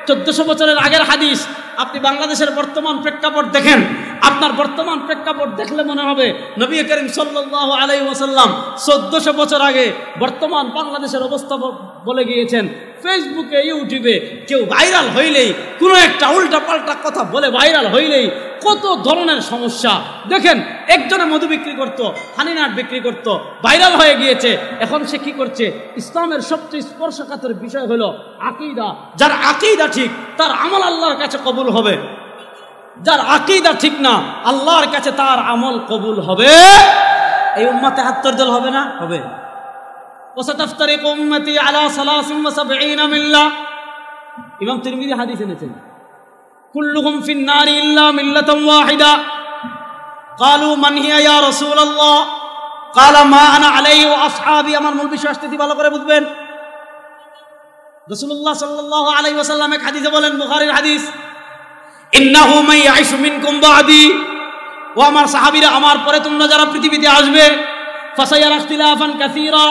1400 বছরের আগের হাদিস। আপনি বাংলাদেশের বর্তমান প্রেক্ষাপট দেখেন, আপনার বর্তমান প্রেক্ষাপট দেখলে মনে হবে নবী করিম সাল্লাল্লাহু আলাইহি ওয়াসাল্লাম 1400 বছর আগে বর্তমান বাংলাদেশের অবস্থা বলে গিয়েছেন। ফেসবুকে, ইউটিউবে কেউ ভাইরাল হইলেই, কোনো একটা উল্টা পাল্টা কথা বলে ভাইরাল হইলেই কত ধরনের সমস্যা। দেখেন, একজনে মধু বিক্রি করতো, হানিনাট বিক্রি করতো, ভাইরাল হয়ে গিয়েছে। এখন সে কি করছে? ইসলামের সবচেয়ে স্পর্শকাতর বিষয় হলো আকীদা। যার আকীদা ঠিক তার আমল আল্লাহর কাছে কবুল হবে, যার আকীদা ঠিক না আল্লাহর কাছে তার আমল কবুল হবে। এই উম্মতে হাত্তরদল হবে না? হবে। ওয়াসাতাফতারিকু উম্মতি আলা 73 মিল্লাহ। ইমাম তিরমিজি হাদিস এনেছেন, কুল্লুহুম ফিন নারি ইল্লা মিল্লাতান ওয়াহিদা। ক্বালু মান হিয়া ইয়া রাসূলুল্লাহ? ক্বালা মা আনা আলাইহি ওয়া আসহাবি। আমার মূল বিষয় আসতেছি, ভালো করে বুঝবেন। রাসূলুল্লাহ সাল্লাল্লাহু আলাইহি ওয়াসাল্লাম এক হাদিসে বলেন, বুখারীর হাদিস, ইন্নাহু মান ইয়াইশু মিনকুম বাদি। ও আমার সাহাবীরা, আমার পরে তোমরা যারা পৃথিবীতে আসবে, ফাসায়ারা ইখতিলাফান কাসীরা।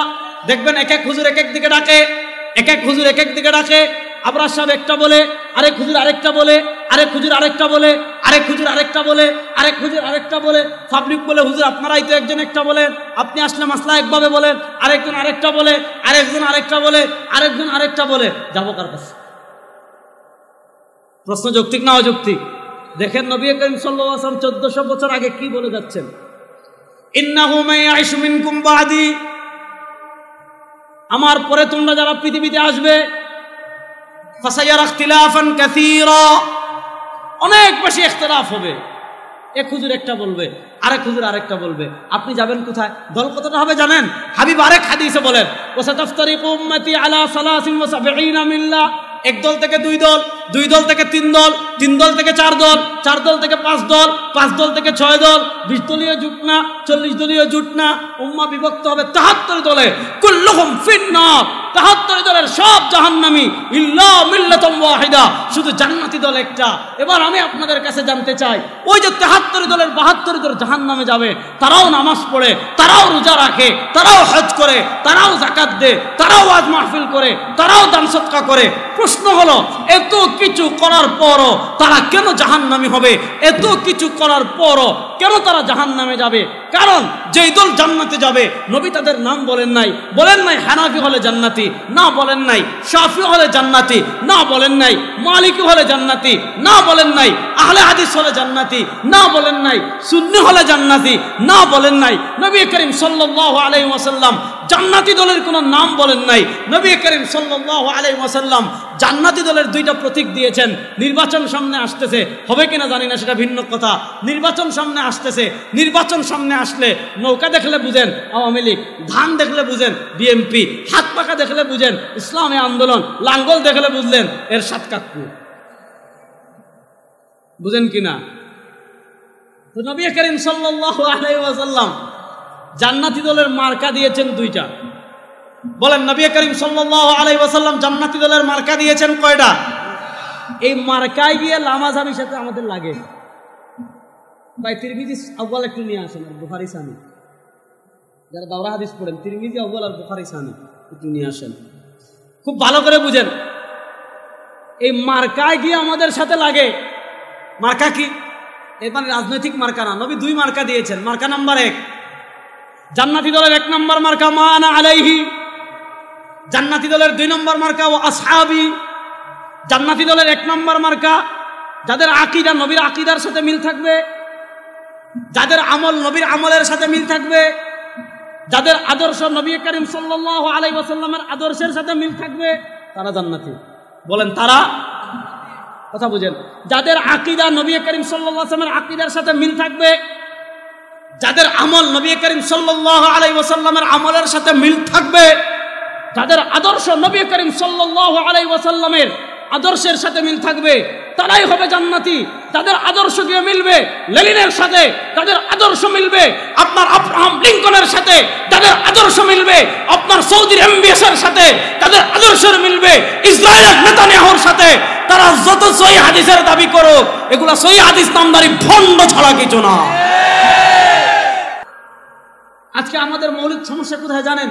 দেখবেন এক এক হুজুর এক এক দিকে ডাকে, এক এক হুজুর এক এক দিকে ডাকে। আবরার সাহেব একটা বলে, আরেক হুজুর আরেকটা বলে, আরেক হুজুর আরেকটা বলে, আরেক হুজুর আরেকটা বলে, আরেক হুজুর আরেকটা বলে। পাবলিক বলে, হুজুর আপনারাই তো একজন একটা বলেন, আপনি আসলে মাসলা একভাবে বলেন। আরেকজন আরেকটা বলে, আরেকজন আরেকটা বলে, আরেকজন আরেকটা বলে। যাবো কার কাছে? প্রশ্ন যৌক্তিক না অযৌক্তিক? দেখেন নবী করিম সাল্লাল্লাহু আলাইহি ওয়াসাল্লাম 1400 বছর আগে কি বলে যাচ্ছেন, ইন্নাহু মান ইয়াইশু মিনকুম বাদি। আমার পরে তোমরা যারা পৃথিবীতে আসবে, ফাসায়ারা ইখতিলাফান কাসীরা, অনেক বেশি ইখতিলাফ হবে। এক হুজুর একটা বলবে, আরেক হুজুর আরেকটা বলবে। আপনি যাবেন কোথায়? দল কতটা হবে জানেন? হাবিব আরেক হাদিসে বলেন, ওয়াসাতাফতারিকু উম্মতি আলা 73 মিল্লাহ। এক দল থেকে দুই দল, দুই দল থেকে তিন দল, তিন দল থেকে চার দল, চার দল থেকে পাঁচ দল, পাঁচ দল থেকে 6 দল, 20 দলীয় জোট না, 40 দলীয় জোট না। উম্মাহ বিভক্ত হবে 73 দলে। কুল্লুহুম ফিন্নার, 73 দলের সব জাহান্নামী, ইল্লা মিল্লাতান ওয়াহিদা, শুধু জান্নাতি দল একটা। এবার আমি আপনাদের কাছে জানতে চাই, ওই যে 73 দলের 72 দল জাহান্নামে যাবে, তারাও নামাজ পড়ে, তারাও রোজা রাখে, তারাও হজ করে, তারাও যাকাত দেয়, তারাও ওয়াজ মাহফিল করে, তারাও দান সদকা করে। প্রশ্ন হলো, এত কিছু করার পরও তারা কেন জাহান্নামী হবে? এত কিছু করার পরও কেন তারা জাহান্নামে যাবে? কারণ যেই দল জান্নাতে যাবে, নবী তাদের নাম বলেন নাই। বলেন নাই হানাফি হলে জান্নাতি, না বলেন নাই শাফি হলে জান্নাতি, না বলেন নাই মালিকি হলে জান্নাতি, না বলেন নাই আহলে হাদিস হলে জান্নাতি, না বলেন নাই সুন্নি হলে জান্নাতি, না বলেন নাই। নবী করিম সাল্লাল্লাহু আলাইহি ওয়াসাল্লাম জান্নাতি দলের কোনো নাম বলেন নাই। নবী করিম সাল্লাল্লাহু আলাইহি ওয়াসাল্লাম জান্নাতি দলের দুইটা প্রতীক দিয়েছেন। নির্বাচন সামনে আসতেছে, হবে কিনা জানি না, সেটা ভিন্ন কথা। নির্বাচন সামনে আসতেছে, নির্বাচন সামনে আসলে নৌকা দেখলে বুঝেন আওয়ামী লীগ, ধান দেখলে বুঝেন বিএনপি, হাত পাকা দেখলে বুঝেন ইসলামী আন্দোলন, লাঙ্গল দেখলে বুঝলেন এর সাতকাতপুর। বুঝেন কিনা? তো নবী করিম সাল্লাল্লাহু আলাইহি ওয়াসাল্লাম জান্নাতি দলের মার্কা দিয়েছেন দুইটা। বলেন, নবী করিম সাল্লাল্লাহু আলাইহি ওয়াসাল্লাম জান্নাতি দলের মার্কা দিয়েছেন কয়টা? এই মার্কায় গিয়ে লামাজামির সাথে আমাদের লাগে। ভাই তিরমিজি আউয়াল একটু নিয়ে আসেন, আর বুখারী সানি, যারা দাওরা হাদিস পড়েন তিরমিজি আউয়াল আর বুখারী সানি একটু নিয়ে আসেন, খুব ভালো করে বুঝেন। এই মার্কায় গিয়ে আমাদের সাথে লাগে। মার্কা কি? এর মানে রাজনৈতিক মার্কা না। নবী দুই মার্কা দিয়েছেন। মার্কা নাম্বার 1, জান্নাতি দলের 1 নম্বর মার্কা মা আনা আলাইহি, জান্নাতি দলের 2 নম্বর মার্কা ও আসহাবি। জান্নাতি দলের 1 নম্বর মার্কা যাদের আকীদা নবীর আকীদার সাথে মিল থাকবে, যাদের আমল নবীর আমলের সাথে মিল থাকবে, যাদের আদর্শ নবী করিম সাল্লাল্লাহু আলাইহি ওয়াসাল্লামের আদর্শের সাথে মিল থাকবে, তারা জান্নাতি। বলেন তারা, কথা বুঝেন। যাদের আকীদা নবী করিম সাল্লাল্লাহু আলাইহি ওয়াসাল্লামের আকীদার সাথে মিল থাকবে, যাদের আমল নবী করিম সাল্লাল্লাহু আলাইহি ওয়াসাল্লামের আমলের সাথে মিল থাকবে, যাদের আদর্শ নবী করিম সাল্লাল্লাহু আলাইহি ওয়াসাল্লামের আদর্শের সাথে মিল থাকবে, তারাই হবে জান্নাতি। তাদের আদর্শ দিয়ে মিলবে লেনিনের সাথে, তাদের আদর্শ মিলবে আপনার আব্রাহাম লিঙ্কনের সাথে, তাদের আদর্শ মিলবে আপনার সৌদির এমবিএসের সাথে, তাদের আদর্শ মিলবে ইসরায়েলের নেতানিয়াহুর সাথে। তারা যত সহিহ হাদিসের দাবি করো, এগুলা সহিহ হাদিস নামদারি ভণ্ড ছাড়া কিছু না। আজকে আমাদের মৌলিক সমস্যা কোথায় জানেন?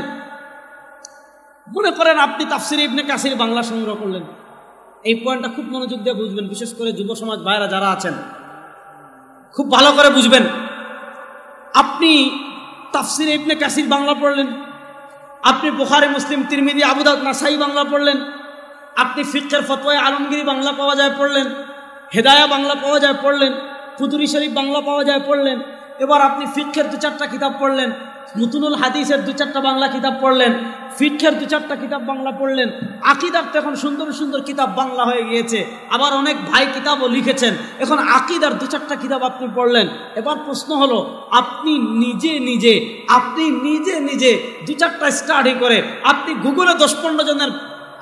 মনে করেন আপনি তাফসির ইবনে কাসির বাংলা সংগ্রহ করলেন, এই পয়েন্টটা খুব মনোযোগ দিয়ে বুঝবেন, বিশেষ করে যুব সমাজ ভাইরা যারা আছেন খুব ভালো করে বুঝবেন। আপনি তাফসির ইবনে কাসির বাংলা পড়লেন, আপনি বুখারী মুসলিম তিরমিজি আবু দাউদ নাসাই বাংলা পড়লেন, আপনি ফিকহের ফতোয়া আলমগীরি বাংলা পাওয়া যায় পড়লেন, হেদায়া বাংলা পাওয়া যায় পড়লেন, ফুতুরি শরীফ বাংলা পাওয়া যায় পড়লেন, এবার আপনি ফিকহের 2-4টা কিতাব পড়লেন, মুতুনুল হাদিসের 2-4টা বাংলা কিতাব পড়লেন, ফিকহের 2-4টা কিতাব বাংলা পড়লেন, আকীদার তো এখন সুন্দর সুন্দর কিতাব বাংলা হয়ে গিয়েছে, আবার অনেক ভাই কিতাবও লিখেছেন, এখন আকীদার 2-4টা কিতাব আপনি পড়লেন। এবার প্রশ্ন হলো, আপনি নিজে নিজে 2-4টা স্টাডি করে আপনি গুগলে 10-15 জনের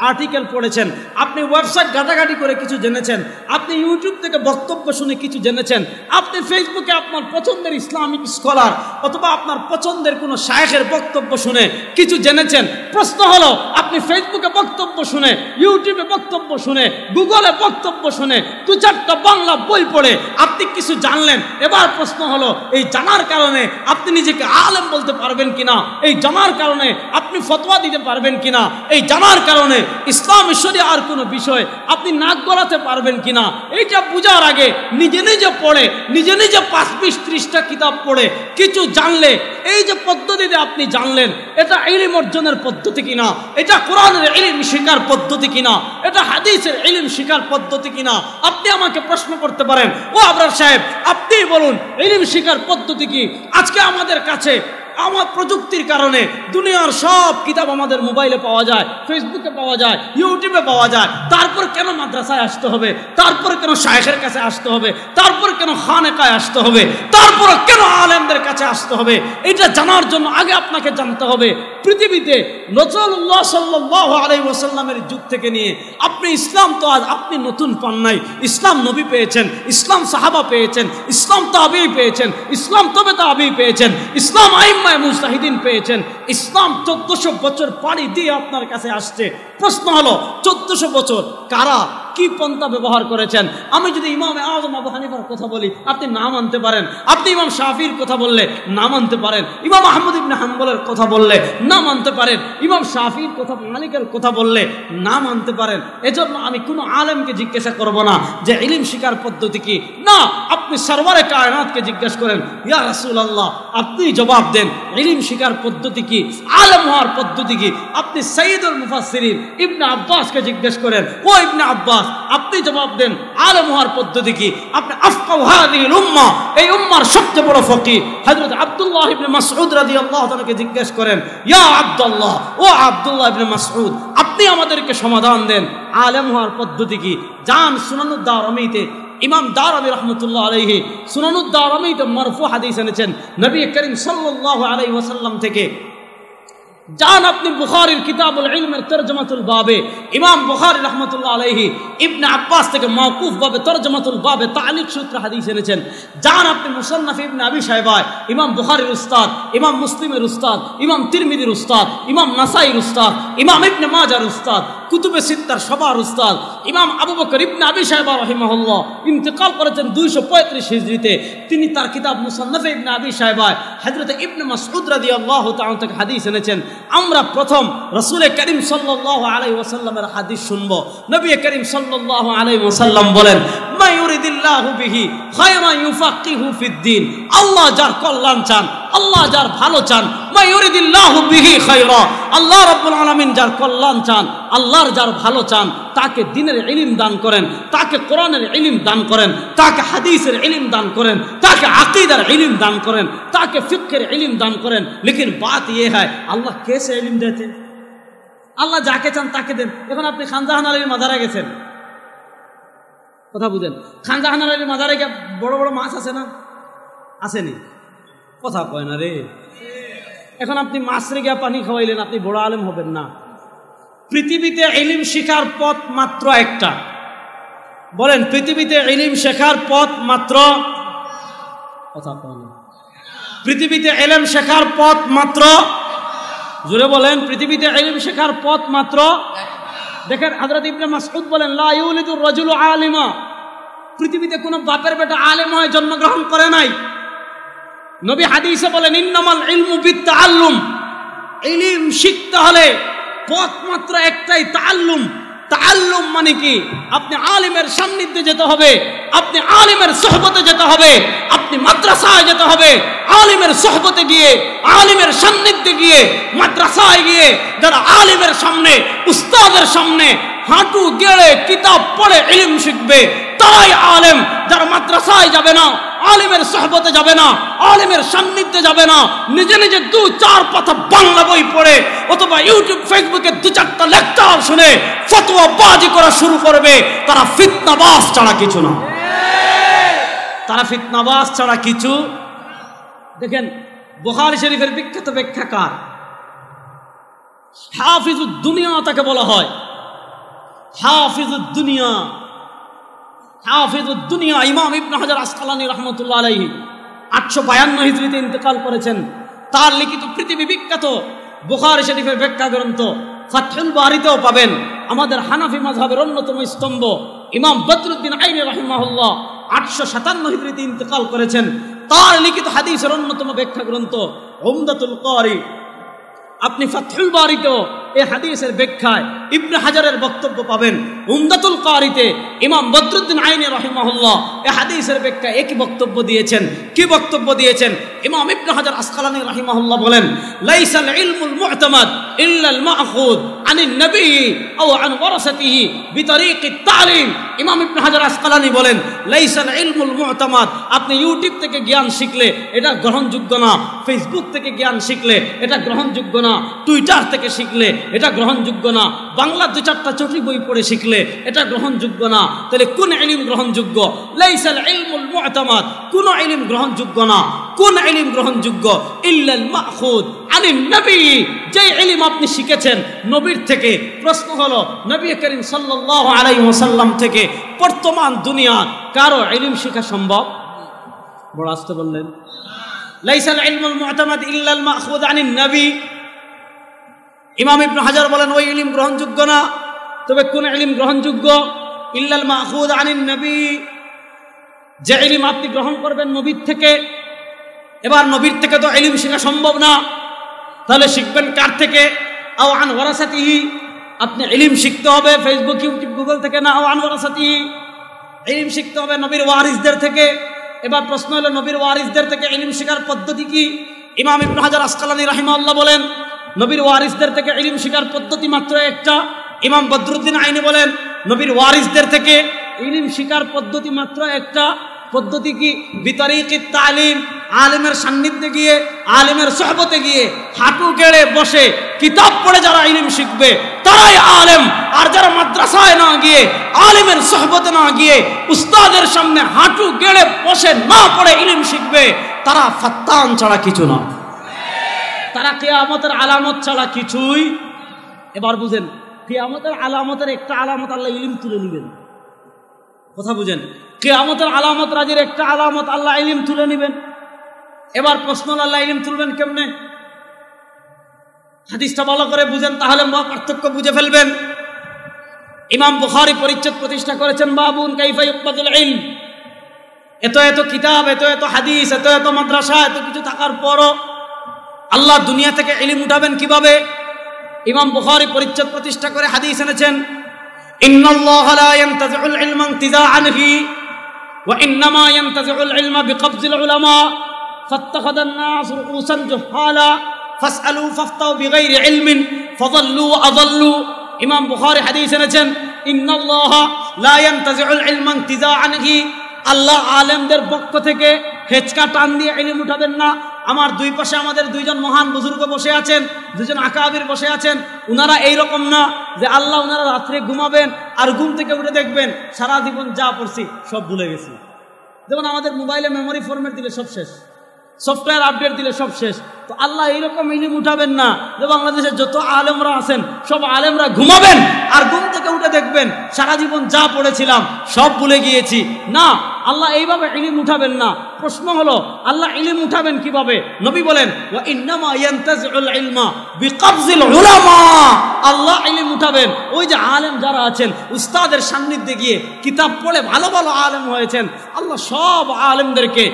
আর্টিকেল পড়েছেন, আপনি ওয়েবসাইট ঘাটাঘাটি করে কিছু জেনেছেন, আপনি ইউটিউব থেকে বক্তব্য শুনে কিছু জেনেছেন, আপনি ফেসবুকে আপনার পছন্দের ইসলামিক স্কলার অথবা আপনার পছন্দের কোনো শায়েখের বক্তব্য শুনে কিছু জেনেছেন। প্রশ্ন হলো, আপনি ফেসবুকে বক্তব্য শুনে, ইউটিউবে বক্তব্য শুনে, গুগলে বক্তব্য শুনে 2-4টা বাংলা বই পড়ে আপনি কিছু জানলেন। এবার প্রশ্ন হলো, এই জানার কারণে আপনি নিজেকে আলেম বলতে পারবেন কিনা, এই জানার কারণে আপনি ফতোয়া দিতে পারবেন কিনা, এই জানার কারণে ইসলাম শরিয়ার কোনো বিষয় আপনি নাক গলাতে পারবেন কিনা, এইটা বুঝার আগে নিজে পড়ে, নিজে 5-20-30টা কিতাব পড়ে কিছু জানলে, এই যে পদ্ধতিতে আপনি জানলেন, এটা ইলম অর্জনের পদ্ধতি কিনা, এটা কোরআনের ইলম শেখার পদ্ধতি কিনা, এটা হাদিসের ইলম শেখার পদ্ধতি কিনা, আপনি আমাকে প্রশ্ন করতে পারেন। ও আবরার সাহেব, আপনি বলুন ইলম শেখার পদ্ধতি কি? আজকে আমাদের কাছে আমার প্রযুক্তির কারণে দুনিয়ার সব কিতাব আমাদের মোবাইলে পাওয়া যায়, ফেসবুকে পাওয়া যায়, ইউটিউবে পাওয়া যায়। তারপর কেন মাদ্রাসায় আসতে হবে? তারপর কেন শায়েখের কাছে আসতে হবে? তারপর কেন খানেকায় আসতে হবে? তারপর কেন আলেমদের কাছে আসতে হবে? এটা জানার জন্য আগে আপনাকে জানতে হবে পৃথিবীতে রাসূলুল্লাহ সাল্লাল্লাহু আলাইহি ওয়াসাল্লামের যুগ থেকে নিয়ে আপনি ইসলাম তো আজ আপনি নতুন পান নাই। ইসলাম নবী পেয়েছেন, ইসলাম সাহাবা পেয়েছেন, ইসলাম তাবেঈ পেয়েছেন, ইসলাম তবে তাবেঈ পেয়েছেন, ইসলাম আইম্মায়ে মুজতাহিদিন পেয়েছেন। ইসলাম 1400 বছর পাড়ি দিয়ে আপনার কাছে আসছে। প্রশ্ন হলো, 1400 বছর কারা কি পন্থা ব্যবহার করেছেন? আমি যদি ইমাম আযম আবু হানিফার কথা বলি, আপনি না মানতে পারেন। আপনি ইমাম শাফির কথা বললে না মানতে পারেন। ইমাম আহমদ ইবনে হাম্বলের কথা বললে না মানতে পারেন। ইমাম শাফির কথা, মালিকের কথা বললে না মানতে পারেন। এজন্য আমি কোনো আলেমকে জিজ্ঞাসা করব না যে ইলম শিকার পদ্ধতি কি। না, আপনি সরওয়ারে কায়নাতকে জিজ্ঞাসা করেন, ইয়া রাসূলুল্লাহ আপনি জবাব দেন ইলম শিকার পদ্ধতি কি, আলেম হওয়ার পদ্ধতি কি। আপনি সাইয়্যিদুল মুফাসসিরিন ইবনে আব্বাসকে জিজ্ঞেস করেন, ও ইবনে আব্বাস আপনি জবাব দেন আলেম হওয়ার পদ্ধতি কি। আপনি আফকাহু হাযিহিল উম্মাহ, এই উম্মার সবচেয়ে বড় ফকিহ হযরত আব্দুল্লাহ ইবনে মাসউদ রাদিয়াল্লাহু তাআলাকে জিজ্ঞেস করেন, ইয়া আব্দুল্লাহ, ও আব্দুল্লাহ ইবনে মাসউদ আপনি আমাদেরকে সমাধান দেন আলেম হওয়ার পদ্ধতি কি। যান সুনানুদ দারমিতে, ইমাম দারমি রহমতুল্লাহ আলাইহি সুনানুদ দারমিতে মারফু হাদিস এনেছেন নবী করিম সাল্লাল্লাহু আলাইহি ওয়াসাল্লাম থেকে। যান আপনি বুখারীর কিতাবুল ইলমের তরজমাতুল বাবে, ইমাম বুখারী রাহমাতুল্লাহ আলাইহি ইবনে আব্বাস থেকে মাওকুফ ভাবে তরজমাতুল বাবে তালিক সূত্রে হাদিস এনেছেন। যান আপনি মুসান্নাফ ইবনে আবি শায়বা, ইমাম বুখারীর উস্তাদ, ইমাম মুসলিমের উস্তাদ, ইমাম তিরমিজির উস্তাদ, ইমাম নাসাইর উস্তাদ, ইমাম ইবনে মাজার উস্তাদ, কুতুবে সিত্তার সবার উস্তাদ ইমাম আবু বকর ইবনে আবি শায়বা রাহিমাহুল্লাহ ইন্তেকাল করেছেন 235 হিজরিতে। তিনি তার কিতাব মুসান্নাফ ইবনে আবি শায়বা হযরত ইবনে মাসউদ রাদিয়াল্লাহু তাআলা থেকে হাদিস এনেছেন। আমরা প্রথম রাসূল করিম সাল্লাল্লাহু আলাইহি ওয়াসাল্লামের হাদিস শুনব। নবী করিম সাল্লাল্লাহু আলাইহি ওয়াসাল্লাম বলেন, মা ইউরিদিল্লাহু বিহি খায়রান ইউফাক্কিহু ফিদ্দীন। আল্লাহ যার কল্যাণ চান, আল্লাহ যার ভালো চান, মা ইউরিদিল্লাহু বিহি খায়রা, আল্লাহ রাব্বুল আলামিন যার কল্যাণ চান, আল্লাহর যার ভালো চান, তাকে দ্বীনের ইলম দান করেন, তাকে কোরআনের ইলম দান করেন, তাকে হাদিসের ইলম দান করেন, তাকে আকীদার ইলম দান করেন, তাকে ফিকহের ইলম দান করেন। लेकिन बात ये है আল্লাহ कैसे ইলম দেন? আল্লাহ যাকে চান তাকে দেন। এখন আপনি খান জাহান আলীর মাজারে গেছেন, কথা বুঝেন, খান জাহান আলীর মাজারে গিয়ে বড় বড় মাছ আছে না? আসেনি? কথা কয় না রে। এখন আপনি মাছরে গিয়ে পানি খাওয়াইলেন, আপনি বড় আলেম হবেন না। পৃথিবীতে ইলম শেখার পথ মাত্র একটা। বলেন, পৃথিবীতে ইলম শেখার পথ মাত্র, কথা কয় না। পৃথিবীতে ইলম শেখার পথ মাত্র, জোরে বলেন, পৃথিবীতে ইলম শেখার পথ মাত্র। দেখেন হযরত ইবনে মাসউদ বলেন, লা ইউলিদুর রাজুলু আলিমা, পৃথিবীতে কোনো বাপের বেটা আলেম হয়ে জন্মগ্রহণ করে নাই। নবী হাদিসে বলেন, ইন্নামাল ইলমু বিত্তাআল্লুম, ইলম শিখতে হলে পথ মাত্র একটাই, তাআল্লুম। তাআল্লুম মানে কি? আপনি আলিমের সান্নিধ্যে যেতে হবে, আপনি আলিমের সোহবতে যেতে হবে, আপনি মাদ্রাসায় যেতে হবে। আলিমের সোহবতে গিয়ে, আলিমের সান্নিধ্যে গিয়ে, মাদ্রাসায় গিয়ে যারা আলিমের সামনে, উস্তাদের সামনে হাঁটু গেড়ে কিতাব পড়ে ইলম শিখবে তারাই আলেম। যারা মাদ্রাসায় যাবে না, আলিমের সোহবতে যাবে না, আলিমের সান্নিধ্যে যাবে না, নিজে নিজে 2-4 পাতা বাংলা বই পড়ে অথবা ইউটিউব ফেসবুকে 2-4টা লেকচার শুনে ফতোয়া বাজি করা শুরু করবে, তারা ফিতনাবাজ ছাড়া কিছু না। তারা ফিতনাবাজ ছাড়া কিছু। দেখেন বুখারী শরীফের বিখ্যাত ব্যাখ্যাকার হাফিজুদ দুনিয়া তাকে বলা হয়। হাফিজুদ দুনিয়া, হাফিজুদ দুনিয়া ইমাম ইবনে হাজার আসকালানী রাহমাতুল্লাহ আলাইহি 852 হিজরিতে ইন্তেকাল করেছেন। তার লিখিত পৃথিবী বিখ্যাত বুখারী শরীফের ব্যাখ্যা গ্রন্থ ফাতহুল বারীতেও পাবেন। আমাদের হানাফি মাযহাবের অন্যতম স্তম্ভ ইমাম বদরুদ্দিন আইনি রাহিমাহুল্লাহ 857 হিজরিতে ইন্তেকাল করেছেন। তার লিখিত হাদিসের অন্যতম ব্যাখ্যা গ্রন্থ উমদাতুল কারি, আপনি ফাতহুল বারীতেও এই হাদিসের ব্যাখ্যায় ইবনে হাজারের বক্তব্য পাবেন। উমদাতুল কারিতে ইমাম বদরুদ্দিন আইনি রাহিমাহুল্লাহ এই হাদিসের ব্যাখ্যায় একই বক্তব্য দিয়েছেন। কি বক্তব্য দিয়েছেন? ইমাম ইবনে হাজার আসকালানী রাহিমাহুল্লাহ বলেন, লাইসাল ইলমুল মু'তামাদ ইল্লা আল মা'খুদ আনিন নবী আও আন ওয়ারাসাতিহি বিতরিকিত তালিম। ইমাম ইবনে হাজার আসকালানী বলেন, লাইসাল ইলমুল মু'তামাদ, আপনি ইউটিউব থেকে জ্ঞান শিখলে এটা গ্রহণযোগ্য না, ফেসবুক থেকে জ্ঞান শিখলে এটা গ্রহণযোগ্য না, টুইটার থেকে শিখলে এটা গ্রহণযোগ্য না, বাংলা 2-4টা চটি বই পড়ে শিখলে এটা গ্রহণযোগ্য না। তাহলে কোন ইলম গ্রহণযোগ্য? লাইসাল ইলমুল মু'তামাদ, কোন ইলম গ্রহণযোগ্য না। কোন ইলম গ্রহণযোগ্য? ইল্লাল মা'খুদ আনিন নবী, যে ইলম আপনি শিখেছেন নবীর থেকে। প্রশ্ন হলো, নবী করিম সাল্লাল্লাহু আলাইহি ওয়াসাল্লাম থেকে বর্তমান দুনিয়া কারো ইলম শেখা সম্ভব? বড় আস্তে বললেন, লাইসাল ইলমুল মু'তামাদ ইল্লাল মা'খুদ আনিন নবী। ইমাম ইবনে হাজার বলেন ওই ইলম গ্রহণযোগ্য না। তবে কোন ইলম গ্রহণযোগ্য? ইল্লাল মা'খুদ আনিন নবী, যে ইলম আপনি গ্রহণ করবেন নবীর থেকে। এবার নবীর থেকে তো ইলম শেখা সম্ভব না, তাহলে শিখবেন কার থেকে? আও আন ওয়ারাসাতিহি, আপনি ইলম শিখতে হবে ফেসবুক, ইউটিউব, গুগল থেকে না। আও আন ওয়ারাসাতিহি, ইলম শিখতে হবে নবীর ওয়ারিসদের থেকে। এবার প্রশ্ন হলো, নবীর ওয়ারিসদের থেকে ইলম শেখার পদ্ধতি কি? ইমাম ইবনে হাজার আসকালানী রাহিমাহুল্লাহ বলেন, নবীর ওয়ারিসদের থেকে ইলম শেখার পদ্ধতি মাত্র একটা। ইমাম বদরুদ্দিন আইনি বলেন, নবীর ওয়ারিসদের থেকে ইলম শেখার পদ্ধতি মাত্র একটা। পদ্ধতি কি? বিতরিকিত তালিম, আলেমের সান্নিধ্যে গিয়ে, আলেমের সোহবতে গিয়ে হাঁটু গেড়ে বসে কিতাব পড়ে যারা ইলম শিখবে তারাই আলেম। আর যারা মাদ্রাসায় না গিয়ে, আলেমের সোহবতে না গিয়ে, উস্তাদের সামনে হাঁটু গেড়ে বসে না পড়ে ইলম শিখবে, তারা ফাত্তান ছাড়া কিছু না, তারা কিয়ামতের আলামত ছাড়া কিছুই। এবার বুঝেন, কিয়ামতের আলামতের একটা আলামত আল্লাহ ইলম তুলে নেবেন। কথা বুঝেন, কিয়ামতের আলামত রাজির একটা আলামত আল্লাহ ইলম তুলে নেবেন। এবার প্রশ্ন, আল্লাহ ইলম তুলবেন কেমনে? হাদিসটা ভালো করে বুঝেন, তাহলে পার্থক্য বুঝে ফেলবেন। ইমাম বুখারী পরিচ্ছেদ প্রতিষ্ঠা করেছেন বাবুন কাইফা ইউকবাদুল ইলম। এত এত কিতাব, এত এত হাদিস, এত এত মাদ্রাসা, এত কিছু থাকার পরও আল্লাহ দুনিয়া থেকে ইলম উঠাবেন কিভাবে? ইমাম বুখারী পরিচ্ছেদ প্রতিষ্ঠা করে হাদিস এনেছেন, ইন্নাল্লাহা লা ইয়ানতাজিউল ইলমা ইনতিজাআনহি ওয়া ইন্নামা ইয়ানতাজিউল ইলমা বিকবজিল উলামা ফাত্তাখাযান নাস রুউসান জুহালা ফাসআলু ফাফতাউ বিগাইরি ইলমিন ফাযাল্লু ওয়া আযাল্লু। ইমাম বুখারী হাদিস এনেছেন, ইন্নাল্লাহা লা ইয়ানতাজিউল ইলমা ইনতিজাআনহি, আল্লাহ আলেমদের পক্ষ থেকে হেঁচকা টান দিয়ে ইলম উঠাবেন না। আমার দুই পাশে আমাদের দুইজন মহান বুজুর্গ বসে আছেন, দুজন আকাবির বসে আছেন, উনারা এইরকম না যে আল্লাহ উনারা রাত্রে ঘুমাবেন আর ঘুম থেকে উঠে দেখবেন সারা জীবন যা পড়ছি সব ভুলে গেছি। যেমন আমাদের মোবাইলে মেমোরি ফরম্যাট দিলে সব শেষ, সফটওয়্যার আপডেট দিলে সব শেষ। তো আল্লাহ এইরকম ইলম উঠাবেন না যে বাংলাদেশের যত আলেমরা আছেন সব আলেমরা ঘুমাবেন আর ঘুম থেকে উঠে দেখবেন সারা জীবন যা পড়েছিলাম সব ভুলে গিয়েছি। না, আল্লাহ এইভাবে ইলম উঠাবেন না। প্রশ্ন হলো, আল্লাহ ইলম উঠাবেন কিভাবে? নবী বলেন, ওয়া ইন্নামা ইয়ানতাজিউল ইলমা বিকবজিল উলামা, আল্লাহ ইলম উঠাবেন ওই যে আলেম যারা আছেন উস্তাদের সান্নিধ্যে গিয়ে কিতাব পড়ে ভালো ভালো আলেম হয়েছেন, আল্লাহ সব আলেমদেরকে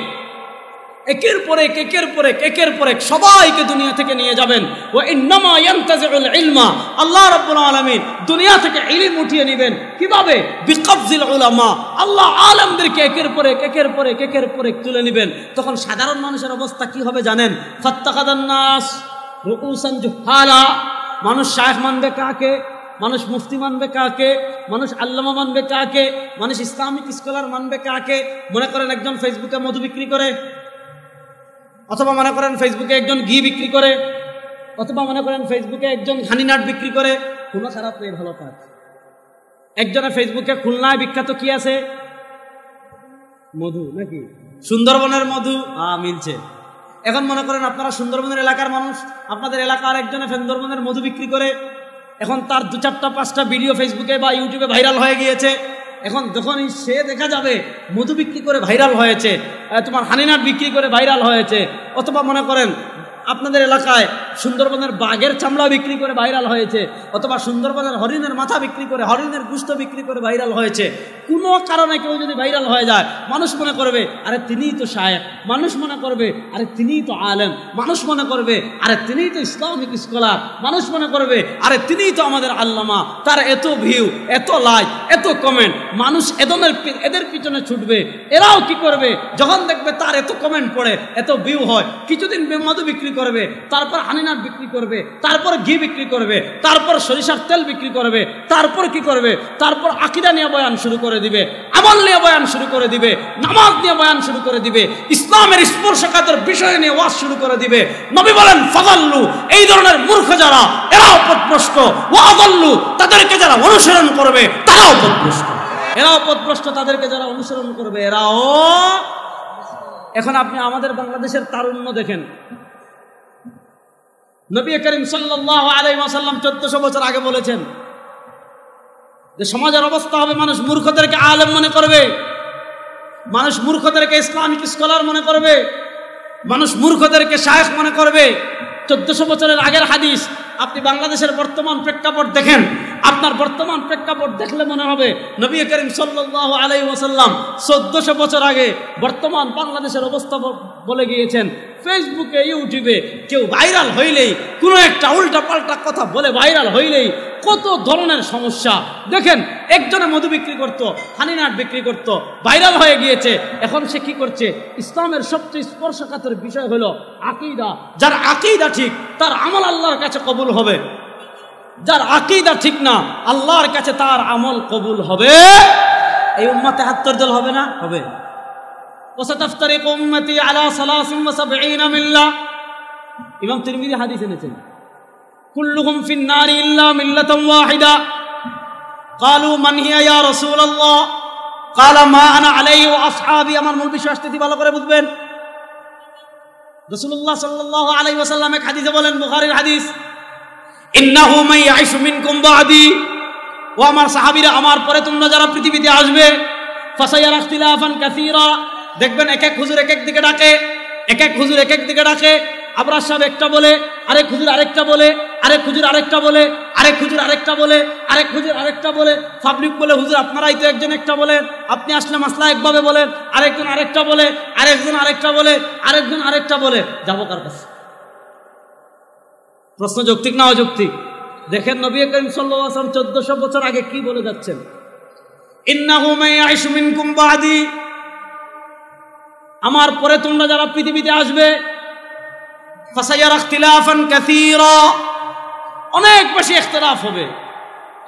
একের পর এক একের পর এক একের পর এক সবাইকে দুনিয়া থেকে নিয়ে যাবেন। ওয়া ইন্নামা ইয়ানতাজিউল ইলমা, আল্লাহ রাব্বুল আলামিন দুনিয়া থেকে ইলম উঠিয়ে নেবেন কিভাবে? বিকবজিল উলামা, আল্লাহ আলেমদেরকে একের পর এক একের পর এক একের পর এক তুলে নেবেন। তখন সাধারণ মানুষের অবস্থা কি হবে জানেন? ফাত্তাখাদান নাস রুউসান জুহালা, মানুষ শায়েখ মানবে কাকে, মানুষ মুফতি মানবে কাকে, মানুষ আল্লামা মানবে কাকে, মানুষ ইসলামিক স্কলার মানবে কাকে? মনে করেন একজন ফেসবুকে মধু বিক্রি করে, অথবা মনে করেন ফেসবুকে একজন ঘি বিক্রি করে, অথবা মনে করেন ফেসবুকে একজন ঘানিনাট বিক্রি করে। কোনো খারাপ নেই, ভালো কাজ। একজনের ফেসবুকে খুলনায় বিখ্যাত কি আছে? মধু, নাকি সুন্দরবনের মধু? মিলছে। এখন মনে করেন আপনারা সুন্দরবনের এলাকার মানুষ, আপনাদের এলাকার একজনে সুন্দরবনের মধু বিক্রি করে। এখন তার 2-4-5টা ভিডিও ফেসবুকে বা ইউটিউবে ভাইরাল হয়ে গিয়েছে। এখন যখনই সে দেখা যাবে মধু বিক্রি করে ভাইরাল হয়েছে, তোমার হানিনাট বিক্রি করে ভাইরাল হয়েছে, অথবা মনে করেন আপনাদের এলাকায় সুন্দরবনের বাঘের চামড়া বিক্রি করে ভাইরাল হয়েছে, অথবা সুন্দরবনের হরিণের মাথা বিক্রি করে, হরিণের গোশত বিক্রি করে ভাইরাল হয়েছে। কোনো কারণে কেউ যদি ভাইরাল হয়ে যায়, মানুষ মনে করবে আরে তিনিই তো শায়েখ, মানুষ মনে করবে আরে তিনিই তো আলেম, মানুষ মনে করবে আরে তিনিই তো ইসলামিক স্কলার, মানুষ মনে করবে আরে তিনিই তো আমাদের আল্লামা। তার এত ভিউ, এত লাইক, এত কমেন্ট, মানুষ এদের পিছনে ছুটবে। এরাও কি করবে? যখন দেখবে তার এত কমেন্ট পড়ে, এত ভিউ হয়, কিছুদিন মধু বিক্রি করবে, তারপর হানিনাট বিক্রি করবে, তারপর ঘি বিক্রি করবে, তারপর সরিষার তেল বিক্রি করবে, তারপর কি করবে? তারপর আকীদা নিয়ে বয়ান শুরু করে দিবে, আমল নিয়ে বয়ান শুরু করে দিবে, নামাজ নিয়ে বয়ান শুরু করে দিবে, ইসলামের স্পর্শকাতর বিষয় নিয়ে ওয়াজ শুরু করে দিবে। নবী বলেন ফাদাল্লু, এই ধরনের মূর্খ যারা, এরাও পথভ্রষ্ট। ওয়া আদাল্লু, তাদেরকে যারা অনুসরণ করবে তারাও পথভ্রষ্ট। এরাও পথভ্রষ্ট, তাদেরকে যারা অনুসরণ করবে এরাও। এখন আপনি আমাদের বাংলাদেশের তারুণ্য দেখেন। নবী করিম সাল্লাল্লাহু আলাইহি ওয়াসাল্লাম 1400 বছর আগে বলেছেন যে সমাজের অবস্থা হবে, মানুষ মূর্খদেরকে আলেম মনে করবে, মানুষ মূর্খদেরকে ইসলামিক স্কলার মনে করবে, মানুষ মূর্খদেরকে শায়েখ মনে করবে। 1400 বছরের আগের হাদিস। আপনি বাংলাদেশের বর্তমান প্রেক্ষাপট দেখেন, আপনার বর্তমান প্রেক্ষাপট দেখলে মনে হবে নবী করিম সাল্লাল্লাহু আলাইহি ওয়াসাল্লাম 1400 বছর আগে বর্তমান বাংলাদেশের অবস্থা বলে গিয়েছেন। ফেসবুকে, ইউটিউবে কেউ ভাইরাল হইলেই, কোনো একটা উল্টা পাল্টা কথা বলে ভাইরাল হইলেই কত ধরনের সমস্যা। দেখেন, একজনে মধু বিক্রি করতো, হানিনাট বিক্রি করতো, ভাইরাল হয়ে গিয়েছে। এখন সে কি করছে? ইসলামের সবচেয়ে স্পর্শকাতর বিষয় হলো আকীদা। যার আকীদা ঠিক, তার আমল আল্লাহর কাছে কবুল হবে। যার আকীদা ঠিক না, আল্লাহর কাছে তার আমল কবুল হবে। এই উম্মতে 73 দল হবে না? হবে। وستفترق أمتي على 73 মিল্লাহ। ইমাম তিরমিজি হাদিস এনেছেন, কুল্লুহুম ফিন নারি ইল্লা মিল্লাতান ওয়াহিদা। قالوا من هي يا رسول الله؟ قال ما انا عليه واصحابي। আমার মূল বিষয় আসতে ভালো করে বুঝবেন। রাসূলুল্লাহ সাল্লাল্লাহু আলাইহি ওয়াসাল্লাম এক হাদিসে বলেন, বুখারীর হাদিস, ইন্নাহু মান ইয়াইশু মিনকুম বাদি, ও আমার সাহাবীরা, আমার পরে তোমরা যারা পৃথিবীতে আসবে, ফাসায়ারা ইখতিলাফান কাসীরা, দেখবেন এক এক হুজুর এক এক দিকে ডাকে, এক এক হুজুর এক এক দিকে ডাকে। আবরার সাহেব একটা বলে, আরেক হুজুর আরেকটা বলে, আরেক হুজুর আরেকটা বলে, আরেক হুজুর আরেকটা বলে, আরেক হুজুর আরেকটা বলে। পাবলিক বলে, হুজুর আপনারাই তো একজন একটা বলেন, আপনি আসলে মাসলা একভাবে বলেন। আরেকজন আরেকটা বলে, আরেকজন আরেকটা বলে, আরেকজন আরেকটা বলে। যাবো কার কাছে? প্রশ্ন যৌক্তিক না অযৌক্তিক? দেখেন নবী করিম সাল্লাল্লাহু আলাইহি ওয়াসাল্লাম 1400 বছর আগে কি বলে যাচ্ছেন। ইন্নাহু মান ইয়াইশু মিনকুম বাদি, আমার পরে তোমরা যারা পৃথিবীতে আসবে, ফাসায়ারা ইখতিলাফান কাসীরা, অনেক বেশি ইখতিলাফ হবে।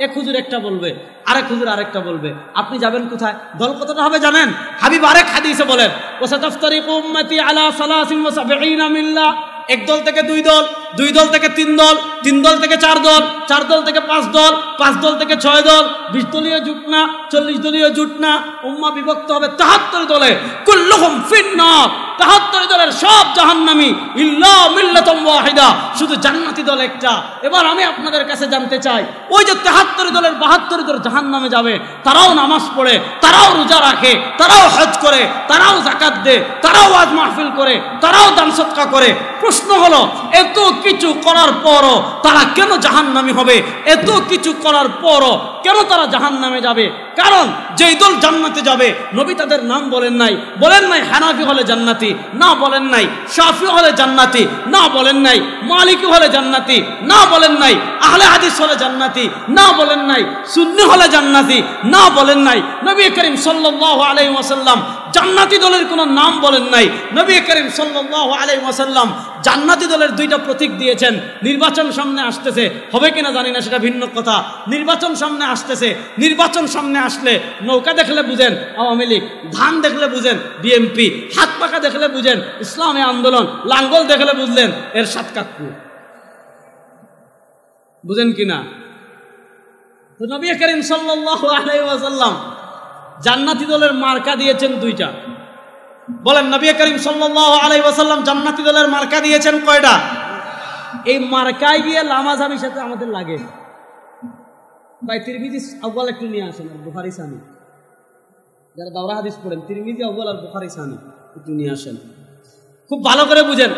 এক হুজুর একটা বলবে, আরেক হুজুর আরেকটা বলবে। আপনি যাবেন কোথায়? দল কতটা হবে জানেন? হাবিব আরেক হাদিসে বলেন, ওয়াসাতাফতারিকু উম্মতি আলা 73 মিল্লাহ। এক দল থেকে দুই দল, দুই দল থেকে তিন দল, তিন দল থেকে চার দল, চার দল থেকে পাঁচ দল, পাঁচ দল থেকে 6 দল, 20 দলীয় জোট না, 40 দলীয় জোট না। উম্মাহ বিভক্ত হবে 73 দলে। কুল্লুহুম ফিন্নার, 73 দলের সব জাহান্নামী, ইল্লা মিল্লাতান ওয়াহিদা, শুধু জান্নাতি দল একটা। এবার আমি আপনাদের কাছে জানতে চাই, ওই যে 73 দলের 72 দল জাহান্নামে যাবে, তারাও নামাজ পড়ে, তারাও রোজা রাখে, তারাও হজ করে, তারাও যাকাত দেয়, তারাও ওয়াজ মাহফিল করে, তারাও দান সদকা করে। প্রশ্ন হলো, এত কিছু করার পরও তারা কেন জাহান্নামী হবে? এত কিছু করার পরও কেন তারা জাহান্নামে যাবে? কারণ যেই দল জান্নাতে যাবে নবী তাদের নাম বলেন নাই। বলেন নাই হানাফি হলে জান্নাতি, না বলেন নাই শাফি হলে জান্নাতি, না বলেন নাই মালিকি হলে জান্নাতি, না বলেন নাই আহলে হাদিস হলে জান্নাতি, না বলেন নাই সুন্নি হলে জান্নাতি, না বলেন নাই নবী করিম সাল্লাল্লাহু আলাইহি ওয়াসাল্লাম জান্নাতি দলের কোনো নাম বলেন নাই। নবী করিম সাল্লাল্লাহু আলাইহি ওয়াসাল্লাম জান্নাতি দলের দুইটা প্রতীক দিয়েছেন। নির্বাচন সামনে আসতেছে, হবে কিনা জানি না, সেটা ভিন্ন কথা। নির্বাচন সামনে আসতেছে, নির্বাচন সামনে আসলে নৌকা দেখলে বুঝেন আওয়ামী লীগ, ধান দেখলে বুঝেন বিএনপি, হাত পাকা দেখলে বুঝেন ইসলামী আন্দোলন, লাঙ্গল দেখলে বুঝলেন এর সাত কাকু, বুঝেন কিনা? তো নবী করিম সাল্লাল্লাহু আলাইহি ওয়াসাল্লাম জান্নাতি দলের মার্কা দিয়েছেন দুইটা। বলেন নবী করিম সাল্লাল্লাহু আলাইহি ওয়াসাল্লাম জান্নাতি দলের মার্কা দিয়েছেন কয়টা? এই মার্কায় গিয়ে লামাজামির সাথে আমাদের লাগে। ভাই তিরমিজি আউয়াল একটু নিয়ে আসেন, আর বুখারী সানি, যারা দাওরা হাদিস পড়েন তিরমিজি আউয়াল আর বুখারী সানি একটু নিয়ে আসেন, খুব ভালো করে বুঝেন।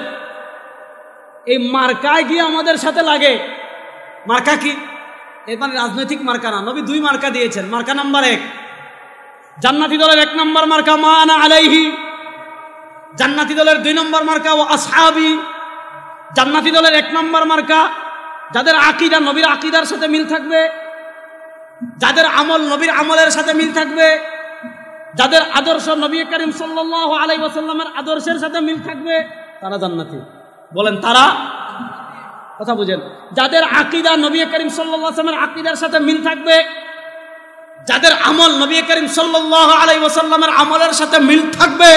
এই মার্কায় গিয়ে আমাদের সাথে লাগে। মার্কা কি? এর মানে রাজনৈতিক মার্কা না। নবী দুই মার্কা দিয়েছেন। মার্কা নাম্বার 1, জান্নাতি দলের 1 নম্বর মার্কা মা আনা আলাইহি, জান্নাতি দলের 2 নম্বর মার্কা ও আসহাবি। জান্নাতি দলের 1 নম্বর মার্কা যাদের আকীদা নবীর আকীদার সাথে মিল থাকবে, যাদের আমল নবীর আমলের সাথে মিল থাকবে, যাদের আদর্শ নবী করিম সাল্লাল্লাহু আলাইহি ওয়াসাল্লামের আদর্শের সাথে মিল থাকবে, তারা জান্নাতি। বলেন তারা, কথা বুঝেন। যাদের আকীদা নবী করিম সাল্লাল্লাহু আলাইহি ওয়াসাল্লামের আকীদার সাথে মিল থাকবে, যাদের আমল নবী করিম সাল্লাল্লাহু আলাইহি ওয়াসাল্লামের আমলের সাথে মিল থাকবে,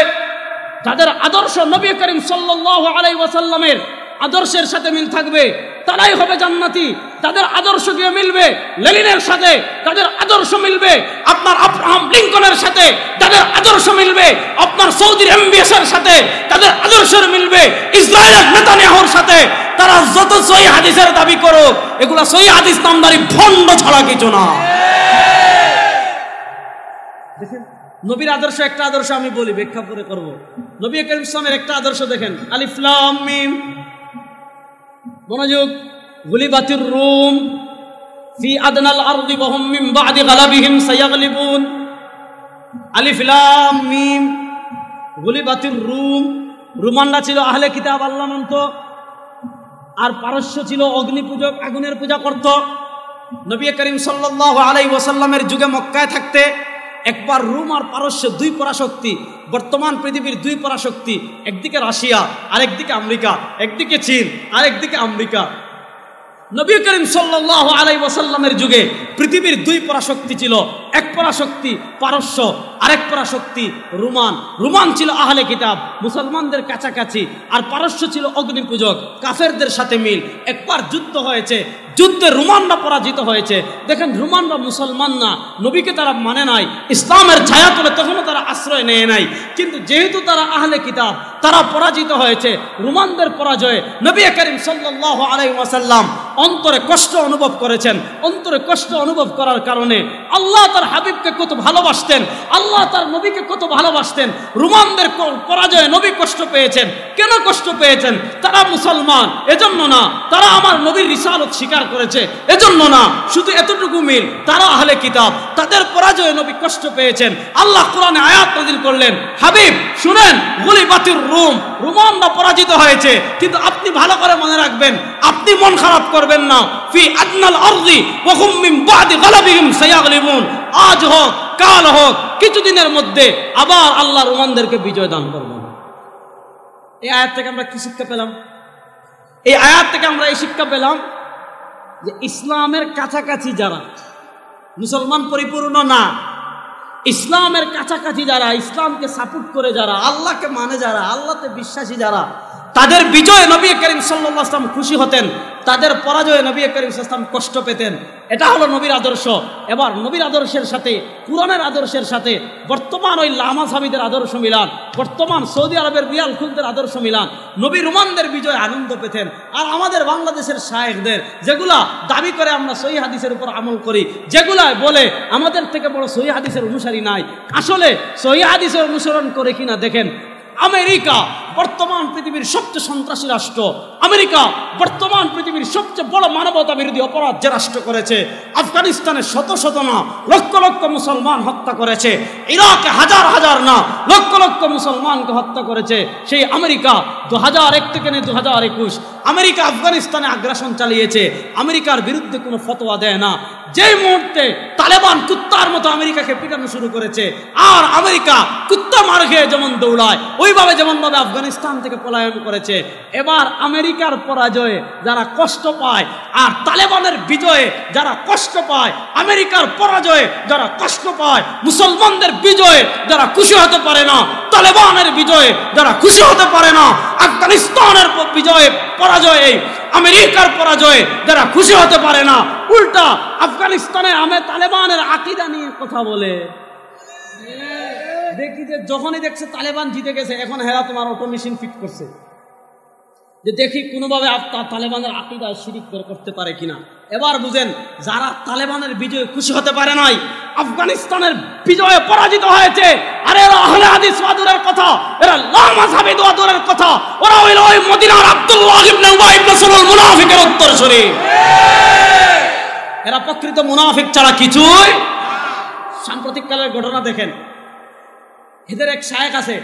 যাদের আদর্শ নবী করিম সাল্লাল্লাহু আলাইহি ওয়াসাল্লামের আদর্শের সাথে মিল থাকবে, তারাই হবে জান্নাতি। তাদের আদর্শ দিয়ে মিলবে লেনিনের সাথে, তাদের আদর্শ মিলবে আপনার আব্রাহাম লিঙ্কনের সাথে, তাদের আদর্শ মিলবে আপনার সৌদির এমবিএসের সাথে, তাদের আদর্শ মিলবে ইসরায়েলের নেতানিয়াহুর সাথে। তারা যত সহিহ হাদিসের দাবি করো, এগুলা সহিহ হাদিস নামদারি ভণ্ড ছাড়া কিছু না। দেখেন নবীর আদর্শ একটা আদর্শ আমি বলি, ব্যাখ্যা পরে করব। নবী করিম ইসলামের একটা আদর্শ দেখেন, আলিফ লাম মিম, মনোযোগ, গুলিবাতির রুম ফি আদনাল আরদি ওয়া হুম মিন বাদি গালাবিহিম সায়াগলিবুন। আলিফ লাম মিম, গুলিবাতির রুম। রোমানরা ছিল আহলে কিতাব, আল্লাহ মানত, আর পারস্য ছিল অগ্নি পূজক, আগুনের পূজা করত। নবী করিম সাল্লাল্লাহু আলাইহি ওয়াসাল্লামের যুগে মক্কায় থাকতে একবার রোম আর পারস্য দুই পরাশক্তি, বর্তমান পৃথিবীর দুই পরাশক্তি, একদিকে রাশিয়া আরেকদিকে আমেরিকা, একদিকে চীন আরেকদিকে আমেরিকা। নবী করিম সাল্লাল্লাহু আলাইহি ওয়াসাল্লামের যুগে পৃথিবীর দুই পরাশক্তি ছিল, এক পরাশক্তি পারস্য, আরেক পরাশক্তি রোমান। রোমান ছিল আহলে কিতাব, মুসলমানদের কাছাকাছি, আর পারস্য ছিল অগ্নিপূজক, কাফেরদের সাথে মিল। একবার যুদ্ধ হয়েছে, যুদ্ধে রোমানরা পরাজিত হয়েছে। দেখেন রোমানরা মুসলমান না, নবীকে তারা মানে নাই, ইসলামের ছায়া তলে তখনও তারা আশ্রয় নেয় নাই। কিন্তু যেহেতু তারা আহলে কিতাব, তারা পরাজিত হয়েছে। রোমানদের পরাজয়ে নবী করিম সাল্লাল্লাহু আলাইহি ওয়াসাল্লাম অন্তরে কষ্ট অনুভব করেছেন। অন্তরে কষ্ট অনুভব করার কারণে আল্লাহ তার হাবিবকে কত ভালোবাসতেন, আল্লাহ তার নবীকে কত ভালোবাসতেন। রোমানদের পরাজয়ে নবী কষ্ট পেয়েছেন। কেন কষ্ট পেয়েছেন? তারা মুসলমান এজন্য না, তারা আমার নবীর রিসালত স্বীকার করেছে এজন্য না, শুধু এতটুকু মিল, তারা আহলে কিতাব, তাদের পরাজয়ে নবী কষ্ট পেয়েছেন। আল্লাহ কোরআনে আয়াত নাযিল করলেন, হাবিব শুনেন, গুলিবাতির রুম, রোমানরা পরাজিত হয়েছে, কিন্তু আপনি ভালো করে মনে রাখবেন, আপনি মন খারাপ করবেন না। ফি আদনাল আরদি ওয়া হুম মিন বাদি গালাবিহিম সায়াগলিবুন। আজ হোক কাল হোক কিছুদিনের মধ্যে আবার আল্লাহ রোমানদেরকে বিজয় দান করবেন। এই আয়াত থেকে আমরা কি শিক্ষা পেলাম? এই আয়াত থেকে আমরা এই শিক্ষা পেলাম যে ইসলামের কাছাকাছি যারা, মুসলমান পরিপূর্ণ না, ইসলামের কাছাকাছি যারা, ইসলামকে সাপোর্ট করে যারা, আল্লাহকে মানে যারা, আল্লাহতে বিশ্বাসী যারা, তাদের বিজয়ে নবী করিম সাল্লাল্লাহু আলাইহি ওয়াসাল্লাম খুশি হতেন, তাদের পরাজয়ে নবী করিম সাল্লাল্লাহু আলাইহি ওয়াসাল্লাম কষ্ট পেতেন। এটা হলো নবীর আদর্শ। এবার নবীর আদর্শের সাথে কুরআনের আদর্শের সাথে বর্তমান ওই লামাজাবিদের আদর্শ মিলান, বর্তমান সৌদি আরবের রিয়াল খুলদের আদর্শ মিলান। নবী রোমানদের বিজয়ে আনন্দ পেতেন। আর আমাদের বাংলাদেশের শায়েখদের, যেগুলা দাবি করে আমরা সহিহ হাদিসের উপর আমল করি, যেগুলা বলে আমাদের থেকে বড় সহিহ হাদিসের অনুসারী নাই, আসলে সহিহ হাদিসের অনুসরণ করে কিনা দেখেন। আমেরিকা বর্তমান পৃথিবীর সবচেয়ে সন্ত্রাসী রাষ্ট্র। আমেরিকা বর্তমান পৃথিবীর সবচেয়ে বড় মানবতা বিরোধী অপরাধ যে রাষ্ট্র করেছে। আফগানিস্তানে শত শত না লক্ষ লক্ষ মুসলমান হত্যা করেছে। ইরাকে হাজার হাজার না লক্ষ লক্ষ মুসলমানকে হত্যা করেছে সেই আমেরিকা। 2001 থেকে নিয়ে 2021 আমেরিকা আফগানিস্তানে আগ্রাসন চালিয়েছে। আমেরিকার বিরুদ্ধে কোনো ফতোয়া দেয় না। যেই মুহূর্তে তালেবান কুত্তার মতো আমেরিকাকে পিটানো শুরু করেছে, আর আমেরিকা কুত্তা মার খেয়ে যেমন দৌড়ায় ওইভাবে যেমনভাবে আফগানিস্তান থেকে পলায়ন করেছে। এবার আমেরিকার পরাজয়ে যারা কষ্ট পায় আর তালেবানের বিজয়ে যারা কষ্ট পায়, আমেরিকার পরাজয়ে যারা কষ্ট পায়, মুসলমানদের বিজয়ে যারা খুশি হতে পারে না, তালেবানের বিজয়ে যারা খুশি হতে পারে না, আফগানিস্তানের বিজয়ে পরাজয়ে আমেরিকার পরাজয়ে যারা খুশি হতে পারে না, উল্টা আফগানিস্তানে তালেবানের আকীদা নিয়ে কথা বলে। দেখি যে যখনই দেখছে তালেবান জিতে গেছে, এখন হেরা তোমার অটো মেশিন ফিট করছে যে দেখি কোনোভাবে তালেবানের আকীদা শিরিক করতে পারে কিনা। এবার বুঝেন, যারা তালেবানের বিজয়ে খুশি হতে পারে নাই, আফগানিস্তানের বিজয়ে পরাজিত হয়েছে, আরে এরা আহলে হাদিস ওয়াদুরের কথা, এরা লামাযহাবী ওয়াদুরের কথা, ওরা হইল ওই মদিনার আব্দুল্লাহ ইবনে উবাই ইবনে সালুল মুনাফিকের উত্তরসূরি। এরা প্রকৃত মুনাফিক ছাড়া কিছুই। সাম্প্রতিককালের ঘটনা দেখেন, এদের এক শায়েখ আছে,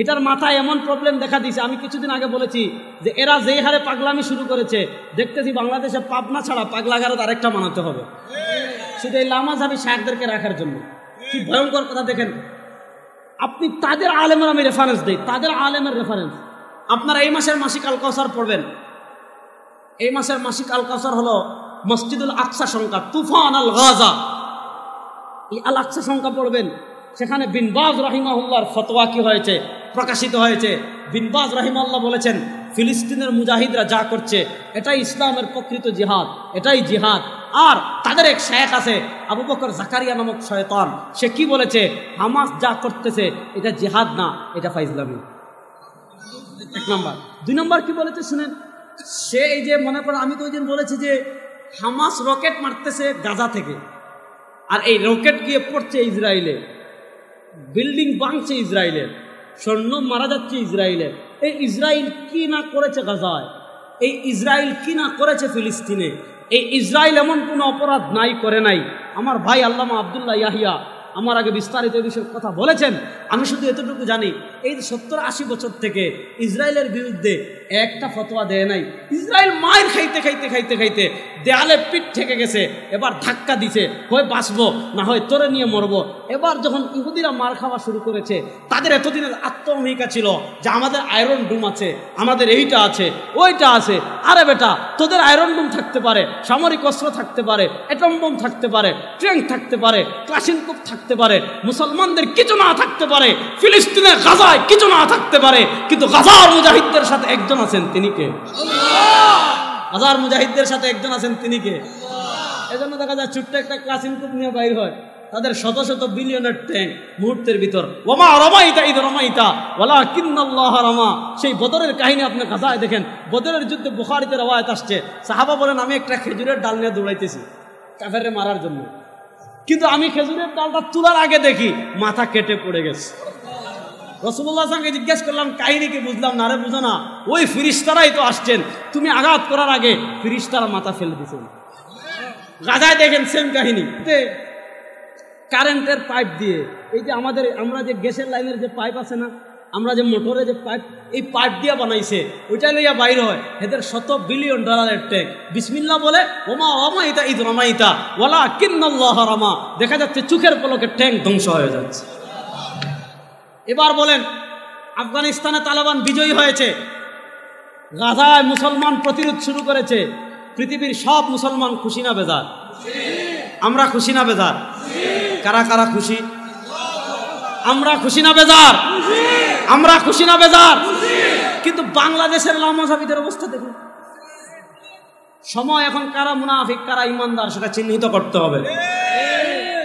এটার মাথায় এমন প্রবলেম দেখা দিয়েছে। আমি কিছুদিন আগে বলেছি যে এরা যেই হারে পাগলামি শুরু করেছে, দেখতেছি বাংলাদেশে পাবনা ছাড়া পাগলাগারদ আরেকটা বানাতে হবে, শুধু এই লামাযহাবী শায়েখদেরকে রাখার জন্য। কি ভয়ঙ্কর কথা দেখেন। আপনি তাদের আলেমের, আমি রেফারেন্স দিই, তাদের আলেমের রেফারেন্স। আপনারা এই মাসের মাসিক আল কাউসার পড়বেন। এই মাসের মাসিক আল কাউসার হলো মসজিদুল আকসা সংখ্যা, তুফান আল গাজা। এই আল আকসা সংখ্যা পড়বেন, সেখানে বিন বাজ রাহিমাহুল্লাহর ফতোয়া কি হয়েছে প্রকাশিত হয়েছে। বিন বাজ রাহিমাহুল্লাহ বলেছেন, ফিলিস্তিনের মুজাহিদরা যা করছে এটাই ইসলামের প্রকৃত জিহাদ, এটাই জিহাদ। আর তাদের এক শায়েখ আছে আবু বকর জাকারিয়া নামক শয়তান, সে কি বলেছে, হামাস যা করতেছে এটা জিহাদ না, এটা ফাইজলামি। এক নম্বর। 2 নম্বর কি বলেছে শুনেন, সে এই যে মনে করেন আমি তো ওই দিন বলেছি যে হামাস রকেট মারতেছে গাজা থেকে, আর এই রকেট গিয়ে পড়ছে ইসরায়েলে, বিল্ডিং ভাঙছে ইসরায়েলের, সৈন্য মারা যাচ্ছে ইসরায়েলের। এই ইসরায়েল কি না করেছে গাজায়, এই ইসরায়েল কি না করেছে ফিলিস্তিনে, এই ইসরায়েল এমন কোনো অপরাধ নাই করে নাই। আমার ভাই আল্লামা আব্দুল্লাহ ইয়াহিয়া আমার আগে বিস্তারিত এই বিষয়ে কথা বলেছেন। আমি শুধু এতটুকু জানি, এই 70-80 বছর থেকে ইসরায়েলের বিরুদ্ধে একটা ফতোয়া দেয় নাই। ইসরায়েল মায়ের খাইতে খাইতে খাইতে খাইতে দেয়ালে পিঠ ঠেকে গেছে, এবার ধাক্কা দিছে, হয় বাঁচবো না হয় তোরে নিয়ে মরবো। এবার যখন ইহুদিরা মার খাওয়া শুরু করেছে, তাদের এতদিনের আত্মঅহমিকা ছিল যে আমাদের আয়রন ডুম আছে, আমাদের এইটা আছে, ওইটা আছে। আরে বেটা, তোদের আয়রন ডুম থাকতে পারে, সামরিক অস্ত্র থাকতে পারে, অ্যাটম বোম থাকতে পারে, ট্যাঙ্ক থাকতে পারে, ক্লাশিনকোভ থাকতে পারে, মুসলমানদের কিছু না থাকতে পারে, ফিলিস্তিনের গাজায় কিছু না থাকতে পারে, কিন্তু গাজার মুজাহিদদের সাথে একজন আছেন, তিনি কে? গাজার মুজাহিদদের সাথে একজন আছেন, তিনি কে? এজন্য দেখা যায় ছোট্ট একটা ক্লাশিনকোভ নিয়ে বাইর হয়, তাদের শত শত বিলিয়নের ট্যাঙ্ক মুহূর্তের ভিতর। ওমা রমাইতা ইদ রমাইতা ওয়ালাকিন্নাল্লাহ রামা। সেই বদরের কাহিনী আপনি গাজায় দেখেন। বদরের যুদ্ধে বুখারীতে রওয়ায়াত আসছে, সাহাবা বলেন আমি একটা খেজুরের ডাল নিয়ে দৌড়াইতেছি কাফেররে মারার জন্য, কিন্তু আমি খেজুরের ডালটা তোলার আগে দেখি মাথা কেটে পড়ে গেছে। রাসূলুল্লাহ সাল্লাল্লাহু আলাইহি ওয়াসাল্লামকে জিজ্ঞেস করলাম কাহিনী কি, বুঝলাম না। আরে বুঝো না, ওই ফিরিস্তারাই তো আসছেন, তুমি আঘাত করার আগে ফিরিস্তারা মাথা ফেলে দিয়েছেন। গাজায় দেখেন সেম কাহিনী, কারেন্টের পাইপ দিয়ে, এই যে আমরা যে গ্যাসের লাইনের যে পাইপ আছে না, আমরা যে মোটরে যে পাইপ, এই পাইপ দিয়ে বানাইছে, ওইটা লইয়া বাইর হয় এদের $100 বিলিয়ন ট্যাঙ্ক। বিসমিল্লাহ বলে ওমা রমাইতা ইদ রমাইতা ওয়ালাকিন্নাল্লাহ রামা, দেখা যাচ্ছে চোখের পলকে ট্যাঙ্ক ধ্বংস হয়ে যাচ্ছে। এবার বলেন, আফগানিস্তানে তালেবান বিজয়ী হয়েছে, গাজায় মুসলমান প্রতিরোধ শুরু করেছে, পৃথিবীর সব মুসলমান খুশি না বেজার? আমরা খুশি না বেজার? কারা কারা খুশি? আমরা খুশি না বেজার? আমরা খুশি না বেজার? কিন্তু বাংলাদেশের লামাযহাবীদের অবস্থা দেখুন। সময় এখন কারা মুনাফিক কারা ইমানদার সেটা চিহ্নিত করতে হবে।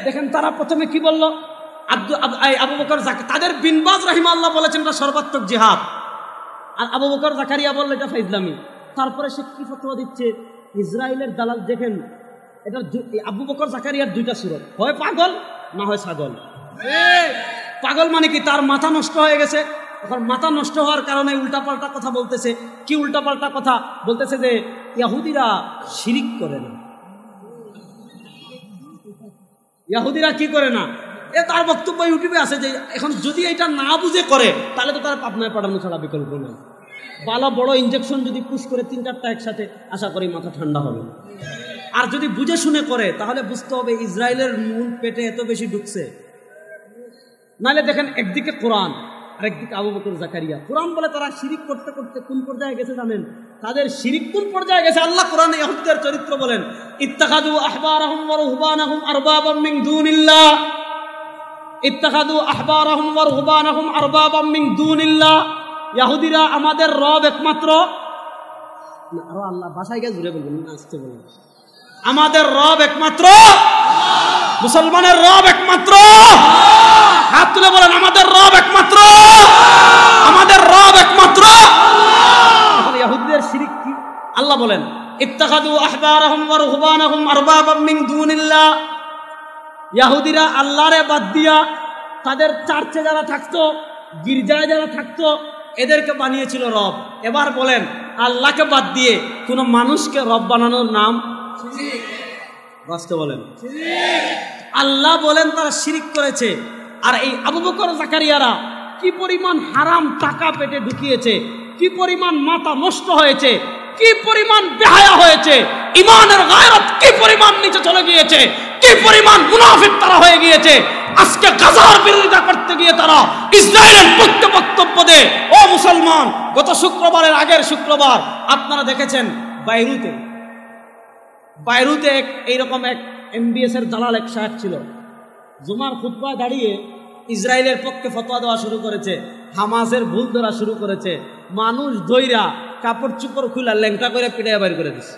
দেখেন তারা প্রথমে কি বলল, আবু বকর তাদের বিন বাজ রাহিমাহুল্লাহ বলেছেন এটা সর্বাত্মক জিহাদ, আর আবু বকর জাকারিয়া বলল এটা ফাইজলামি। তারপরে সে কি ফতোয়া দিচ্ছে, ইসরায়েলের দালাল দেখেন, এটা আবু বকর জাকারিয়ার 2টা সূরত, হয় পাগল না হয় ছাগল। পাগল মানে কি? তার মাথা নষ্ট হয়ে গেছে। এখন মাথা নষ্ট হওয়ার কারণে উল্টাপাল্টা কথা বলতেছে। কি উল্টাপাল্টা কথা বলতেছে? যে ইহুদিরা শিরিক করে না। ইহুদিরা কি করে না? তার বক্তব্য ইউটিউবে আছে যে এখন যদি এটা না বুঝে করে তাহলে তো তার পাবনায় পাঠানো ছাড়া বিকল্প নেই। ভালো বড় ইঞ্জেকশন যদি পুশ করে 3-4টা একসাথে, আশা করি মাথা ঠান্ডা হবে। আর যদি বুঝে শুনে করে তাহলে বুঝতে হবে ইসরায়েলের মূল পেটে এত বেশি ঢুকছে। নাহলে দেখেন, একদিকে কোরআন আর একদিকে আবু বকর জাকারিয়া। কোরআন বলে তারা শিরিক করতে করতে কোন পর্যায়ে গেছে জানেন? তাদের শিরিক কোন পর্যায়ে গেছে? আল্লাহ কোরআনে ইহুদিদের চরিত্র বলেন, ইত্তাখাযু আহবারাহুম ওয়া রুহবানাহুম আরবাবাম মিন দুনিল্লাহ। ইত্তাখাযু আহবারাহুম ওয়া রুহবানাহুম আরবাবাম মিন দুনিল্লাহ। ইহুদিরা আমাদের রব একমাত্র। আরো আল্লাহ ভাষায় গিয়ে জুড়ে বলবেন, আসতে বলেন, আমাদের রব একমাত্র। মুসলমানের রব একমাত্র। হাত তুলে বলেন, আমাদের রব একমাত্র, আমাদের রব একমাত্র। ইহুদিদের শিরক কি? আল্লাহ বলেন, ইত্তাখাযু আহবারাহুম ওয়া রুহবানাহুম আরবাবাম মিন দুনিল্লাহ। ইহুদিরা আল্লাহরে বাদ দিয়া তাদের চার্চে যারা থাকতো, গির্জায় যারা থাকতো, এদেরকে বানিয়েছিল রব। এবার বলেন, আল্লাহকে বাদ দিয়ে কোন মানুষকে রব বানানোর নাম বাঁচতে বলেন? আল্লাহ বলেন তারা শিরিক করেছে। আর এই আবু বকর জাকারিয়ারা কি পরিমাণ হারাম টাকা পেটে ঢুকিয়েছে, কি পরিমাণ মাথা নষ্ট হয়েছে, কি পরিমাণ বেহায়া হয়েছে, ইমানের গায়রত কি পরিমাণ নিচে চলে গিয়েছে, কি পরিমাণ মুনাফিক তারা হয়ে গিয়েছে। আজকে গাজার বিরোধিতা করতে গিয়ে তারা ইসরায়েলের পক্ষে বক্তব্য দেয়। ও মুসলমান, গত শুক্রবারের আগের শুক্রবার আপনারা দেখেছেন বাইরুতে এইরকম এক MBS এর দালাল এক সাহেব ছিল। জুমার খুতবায় দাঁড়িয়ে ইসরায়েলের পক্ষে ফতোয়া দেওয়া শুরু করেছে, হামাসের ভুল ধরা শুরু করেছে। মানুষ ধইরা কাপড় চুপড় খুলে ল্যাংটা করে পিটাইয়া বাইর করে দিচ্ছে।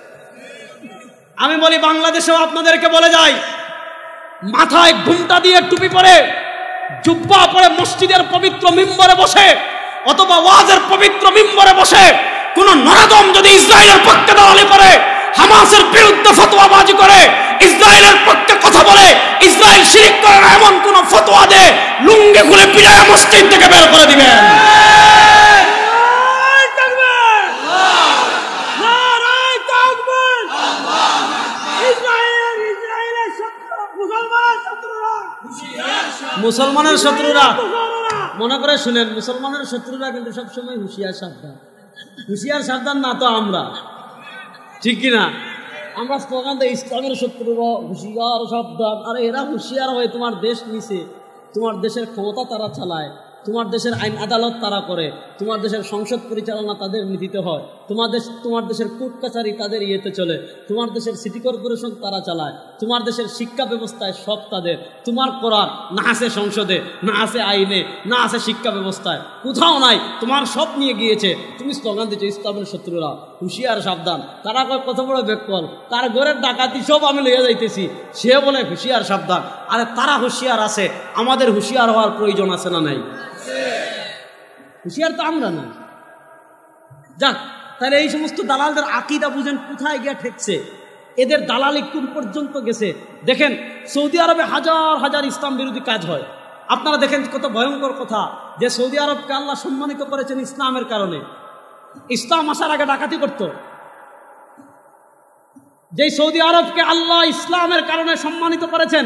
আমি বলি, বাংলাদেশেও আপনাদেরকে বলে যাই, মাথায় ঘুমটা দিয়ে টুপি পরে, জুব্বা পরে মসজিদের পবিত্র মিম্বরে বসে অথবা ওয়াজের পবিত্র মিম্বরে বসে কোন নরাদম যদি ইসরায়েলের পক্ষে দালালি করে, হামাসের বিরুদ্ধে ফতোয়াবাজি করে, ইসরায়েলের পক্ষে কথা বলে, ইসরায়েল শিরিক করে না এমন কোন ফতোয়া দেয়, লুঙ্গি খুলে পিটায় মসজিদ থেকে বের করে দিবেন। মুসলমানের শত্রুরা মনে করে শুনেন, মুসলমানের শত্রুরা কিন্তু সবসময় হুঁশিয়ার সাবধান। হুঁশিয়ার সাবধান না তো আমরা, ঠিক কিনা? আমরা স্লোগান দেই, ইসলামের শত্রুরা হুঁশিয়ার সাবধান। আরে এরা হুঁশিয়ার হয়ে তোমার দেশ নিছে, তোমার দেশের ক্ষমতা তারা চালায়, তোমার দেশের আইন আদালত তারা করে, তোমার দেশের সংসদ পরিচালনা তাদের নীতিতে হয়, তোমার দেশের কোর্ট কাছারি তাদের ইয়েতে চলে, তোমার দেশের সিটি কর্পোরেশন তারা চালায়, তোমার দেশের শিক্ষা ব্যবস্থায় সব তাদের। তোমার করার না আছে সংসদে, না আছে আইনে, না আছে শিক্ষা ব্যবস্থায়, কোথাও নাই। তোমার সব নিয়ে গিয়েছে, তুমি স্লোগান দিচ্ছ ইসলামের শত্রুরা হুঁশিয়ার সাবধান। তারা কত বড় বেকল, তার ঘরের ডাকাতি সব আমি লইয়া যাইতেছি, সে বলে হুঁশিয়ার সাবধান। আরে তারা হুঁশিয়ার আছে, আমাদের হুঁশিয়ার হওয়ার প্রয়োজন আছে না নাই? হুঁশিয়ার তো আমরা না। যাক, তাহলে এই সমস্ত দালালদের আকীদা বুঝেন কোথায় গিয়ে ঠেকছে, এদের দালালি কোন পর্যন্ত গেছে। দেখেন, সৌদি আরবে হাজার হাজার ইসলাম বিরোধী কাজ হয়। আপনারা দেখেন কত ভয়ঙ্কর কথা, যে সৌদি আরবকে আল্লাহ সম্মানিত করেছেন ইসলামের কারণে। ইসলাম আসার আগে ডাকাতি করত। যে সৌদি আরবকে আল্লাহ ইসলামের কারণে সম্মানিত করেছেন,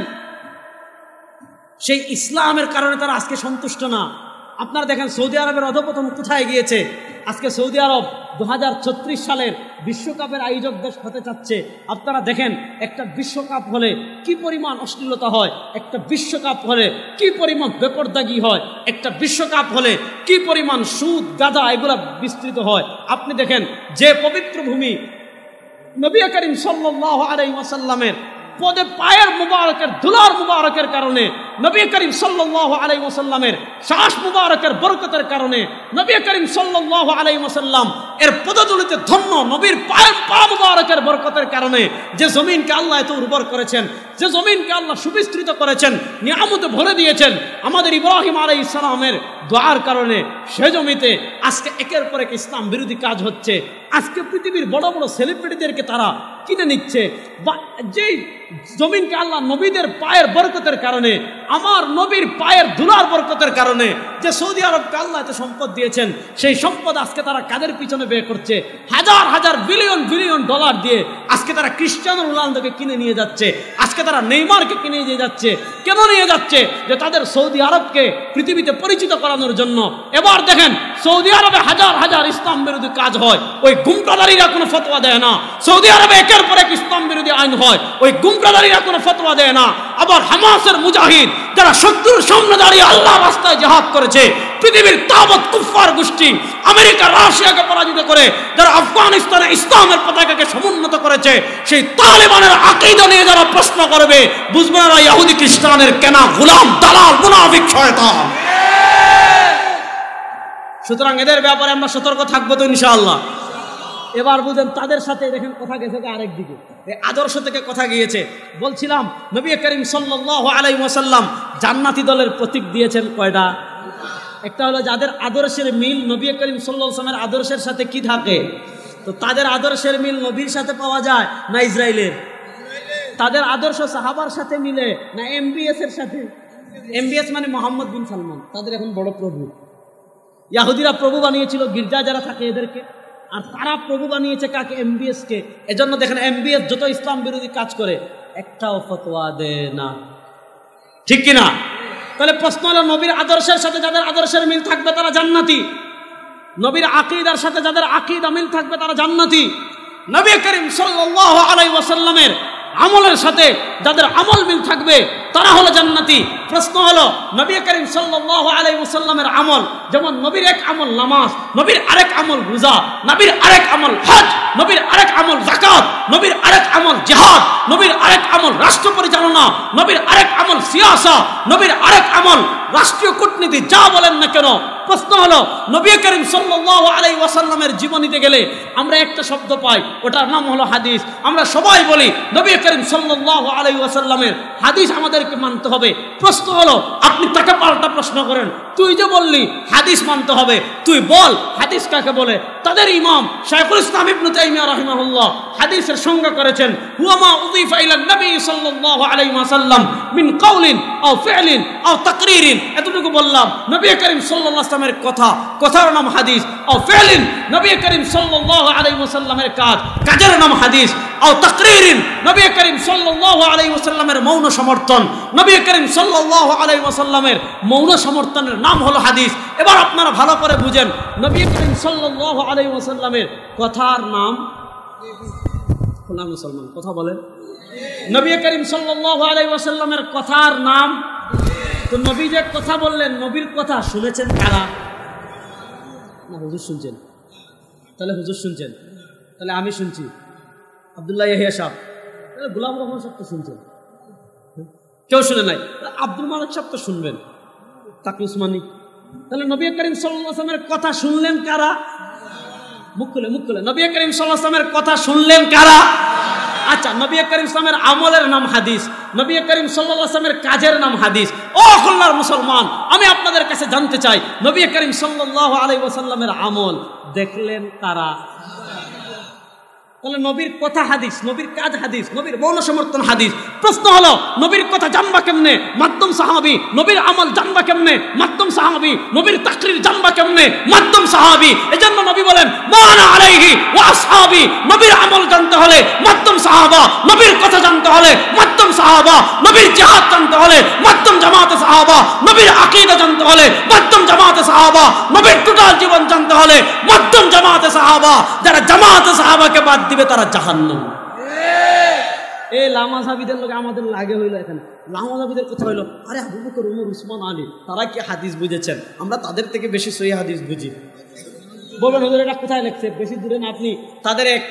সেই ইসলামের কারণে তারা আজকে সন্তুষ্ট না। আপনারা দেখেন সৌদি আরবের অধঃপতন কোথায় গিয়েছে। আজকে সৌদি আরব 2036 সালের বিশ্বকাপের আয়োজক দেশ হতে চাচ্ছে। আপনারা দেখেন, একটা বিশ্বকাপ হলে কি পরিমাণ অশ্লীলতা হয়, একটা বিশ্বকাপ হলে কি পরিমাণ বেপরদাগি হয়, একটা বিশ্বকাপ হলে কি পরিমাণ সুদ গাঁজা এগুলা বিস্তৃত হয়। আপনি দেখেন, যে পবিত্র ভূমি নবী করিম সাল্লাল্লাহু আলাইহি ওয়াসাল্লামের পদে পায়ের মুবারকের ধুলার মুবারকের কারণে, নবী করিম সাল্লাল্লাহু আলাইহি ওয়াসাল্লামের শ্বাস মুবারকের বরকতের কারণে, নবী করিম সাল্লাল্লাহু আলাইহি ওয়াসাল্লাম এর পদধূলিতে ধন্য নবীর পায়ের পা মুবারকের বরকতের কারণে যে জমিনকে আল্লাহ এত উর্বর করেছেন, যে জমিনকে আল্লাহ সুবিস্তৃত করেছেন, নিয়ামতে ভরে দিয়েছেন, আমাদের ইব্রাহিম আলাইহিস সালামের দোয়ার কারণে সে জমিতে আজকে একের পর এক ইসলাম বিরোধী কাজ হচ্ছে। আজকে পৃথিবীর বড় বড় সেলিব্রিটিদেরকে তারা কিনে নিচ্ছে। বা যেই জমিনকে আল্লাহ নবীদের পায়ের বরকতের কারণে, আমার নবীর পায়ের ধুলার বরকতের কারণে যে সৌদি আরবকে আল্লাহ এত সম্পদ দিয়েছেন, সেই সম্পদ আজকে তারা কাদের পিছনে ব্যয় করছে? হাজার হাজার বিলিয়ন বিলিয়ন ডলার দিয়ে আজকে তারা ক্রিস্টিয়ানো রোনালদোকে কিনে নিয়ে যাচ্ছে, আজকে তারা নেইমারকে কিনে নিয়ে যাচ্ছে। কেন নিয়ে যাচ্ছে? যে তাদের সৌদি আরবকে পৃথিবীতে পরিচিত করানোর জন্য। এবার দেখেন সৌদি আরবে হাজার হাজার ইসলাম বিরোধী কাজ হয়, ওই গুমরাদারিরা কোনো ফতোয়া দেয় না। সৌদি আরবে একের পর এক ইসলাম বিরোধী আইন হয়, ওই গুমরাদারিরা কোনো ফতোয়া দেয় না। আবার হামাসের মুজাহিদ যারা শত্রুর সামনে দাঁড়িয়ে আল্লাহ রাস্তায় জিহাদ করেছে, পৃথিবীর তাবৎ কুফফার গোষ্ঠী আমেরিকা রাশিয়াকে পরাজিত করে যারা আফগানিস্তানে ইসলামের পতাকাকে সমুন্নত করেছে, সেই তালেবানের আকীদা নিয়ে যারা প্রশ্ন করবে, বুঝবে না ইহুদি খ্রিস্টানের কেনা গোলাম, দালাল, মুনাফিক, শয়তান। সুতরাং এদের ব্যাপারে আমরা সতর্ক থাকবো তো ইনশাআল্লাহ। এবার বুঝেন তাদের সাথে দেখেন কথা গেছে আরেক দিকে, এই আদর্শ থেকে কথা গিয়েছে। বলছিলাম নবী করিম সাল্লাল্লাহু আলাইহি ওয়াসাল্লাম জান্নাতি দলের প্রতীক দিয়েছেন কয়টা? একটা হলো যাদের আদর্শের মিল নবী করিম সাল্লাল্লাহু আলাইহি ওয়াসাল্লামের আদর্শের সাথে কি থাকে? তো তাদের আদর্শের মিল নবীর সাথে পাওয়া যায় না ইসরায়েলের? তাদের আদর্শ সাহাবার সাথে মিলে না এমবিএস এর সাথে? এমবিএস মানে মোহাম্মদ বিন সালমান, তাদের এখন বড় প্রভু। ইহুদিরা প্রভু বানিয়েছিল গির্জা যারা থাকে এদেরকে, আর তারা প্রভু বানিয়েছে কাকে? এমবিএস কে। এজন্য দেখেন এমবিএস যত ইসলাম বিরোধী কাজ করে একটাও ফতোয়া দেয় না, ঠিক কিনা? তাহলে প্রশ্ন হলো নবীর আদর্শের সাথে যাদের আদর্শের মিল থাকবে তারা জান্নাতি, নবীর আকীদার সাথে যাদের আকীদা মিল থাকবে তারা জান্নাতি, নবী করিম সাল্লাল্লাহু আলাইহি ওয়াসাল্লামের আমলের সাথে যাদের আমল মিল থাকবে তারা হলো জান্নাতি। প্রশ্ন হলো নবী করিম সাল্লাল্লাহু আলাইহি ওয়াসাল্লামের আমল, যেমন নবীর এক আমল নামাজ, নবীর আরেক আমল রোজা, নবীর আরেক আমল হজ, নবীর আরেক আমল যাকাত, নবীর আরেক আমল জিহাদ, নবীর আরেক আমল রাষ্ট্র পরিচালনা, নবীর আরেক আমল সিয়াসা, নবীর আরেক আমল রাষ্ট্রীয় কূটনীতি, যা বলেন না কেন। প্রশ্ন হলো নবী করিম সাল্লাল্লাহু আলাইহি ওয়াসাল্লামের জীবনীতে গেলে আমরা একটা শব্দ পাই, ওটার নাম হলো হাদিস। আমরা সবাই বলি নবী করিম সাল্লাল্লাহু আলাইহি ওয়াসাল্লামের হাদিস আমাদেরকে মানতে হবে। প্রশ্ন হলো আপনি তাকে পাল্টা প্রশ্ন করেন, তুই যে বললি হাদিস মানতে হবে, তুই বল হাদিস কাকে বলে? তাদের ইমাম শাইখুল ইসলাম ইবনে তাইমিয়া রাহিমাহুল্লাহ হাদিসের সংজ্ঞা করেছেন, হুয়া মা উযিফা ইলা নবী সাল্লাল্লাহু আলাইহি ওয়াসাল্লাম মিন কাউলিন আও ফি'লিন আও তাকরীরিন। এতটুকু বললাম নবী করিম সাল্লাল্লাহু আলাইহি ওয়াসাল্লামের কথা, কথার নাম হাদিস। আও ফি'লিন নবী করিম সাল্লাল্লাহু আলাইহি ওয়াসাল্লামের কাজ, কাজের নাম হাদিস। আও তাকরীরিন নবী করিম সাল্লাল্লাহু আলাইহি ওয়াসাল্লামের মৌন সমর্থন, নবী করিম সাল্লাল্লাহু আলাইহি ওয়াসাল্লামের মৌন সমর্থনের নাম হলো হাদিস। এবার আপনারা ভালো করে বুঝেন নবী করিম সাল্লাল্লাহু আলাইহি ওয়াসাল্লামের কথার নাম খোলা মুসলমান কথা বলেন, নবী করিম সাল্লাল্লাহু আলাইহি ওয়াসাল্লামের কথার নাম। তো নবী যে কথা বললেন, নবীর কথা শুনেছেন কারা? না হুজুর শুনছেন? তাহলে হুজুর শুনছেন, তাহলে আমি শুনছি, আব্দুল্লাহ ইয়াহিয়া সাহেব, তাহলে গোলাম রহমান সাহেব তো শুনছেন, কেউ শুনে নাই। আব্দুল মালিক সাহেব তো শুনবেন, তাকে উসমানী। তাহলে নবী করিম সাল্লাল্লাহু আলাইহি ওয়াসাল্লামের কথা শুনলেন কারা? মুখ খুলে নবী করিম সাল্লাল্লাহু আলাইহি ওয়াসাল্লামের কথা শুনলেন কারা? আচ্ছা, নবী করিম সাল্লাল্লাহু আলাইহি ওয়াসাল্লামের আমলের নাম হাদিস, নবী করিম সাল্লাল্লাহু আলাইহি ওয়াসাল্লামের কাজের নাম হাদিস। ও আল্লাহর মুসলমান, আমি আপনাদের কাছে জানতে চাই নবী করিম সাল্লাল্লাহু আলাইহি ওয়াসাল্লামের আমল দেখলেন কারা? তাহলে নবীর কথা হাদিস, নবীর কাজ হাদিস, নবীর মৌন সমর্থন হাদিস। প্রশ্ন হলো নবীর কথা জানবা কেমনে? মাধ্যম সাহাবী। নবীর আমল জানবা কেমনে? মাধ্যম সাহাবী। নবীর তাকরীর জানবা কেমনে? মাধ্যম সাহাবী। এজন্য নবী বলেন মানা আলাইহি ওয়া আসহাবী। নবীর আমল জানতে হলে মাধ্যম সাহাবা, নবীর কথা জানতে হলে মাধ্যম সাহাবা, নবীর জিহাদ জানতে হলে মাধ্যম জামাতে সাহাবা, নবীর আকীদা জানতে হলে মাধ্যম জামাতে সাহাবা, নবীর টোটাল জীবন জানতে হলে মাধ্যম জামাতে সাহাবা। যারা জামাতে সাহাবাকে বাদ দিবে তারা জাহান্নাম। এই লামাজাবিদের লোক আমাদের লাগে হইলো, এখানে লামাজাবিদের কথা হইলো, আরে আবু বকর, ওমর, উসমান, আলী তারা কি হাদিস বুঝেছেন? আমরা তাদের থেকে বেশি সহিহ হাদিস বুঝি। বলবেন হুজুর এটা কোথায় লেখছে? বেশি দূরে না, আপনি তাদের এক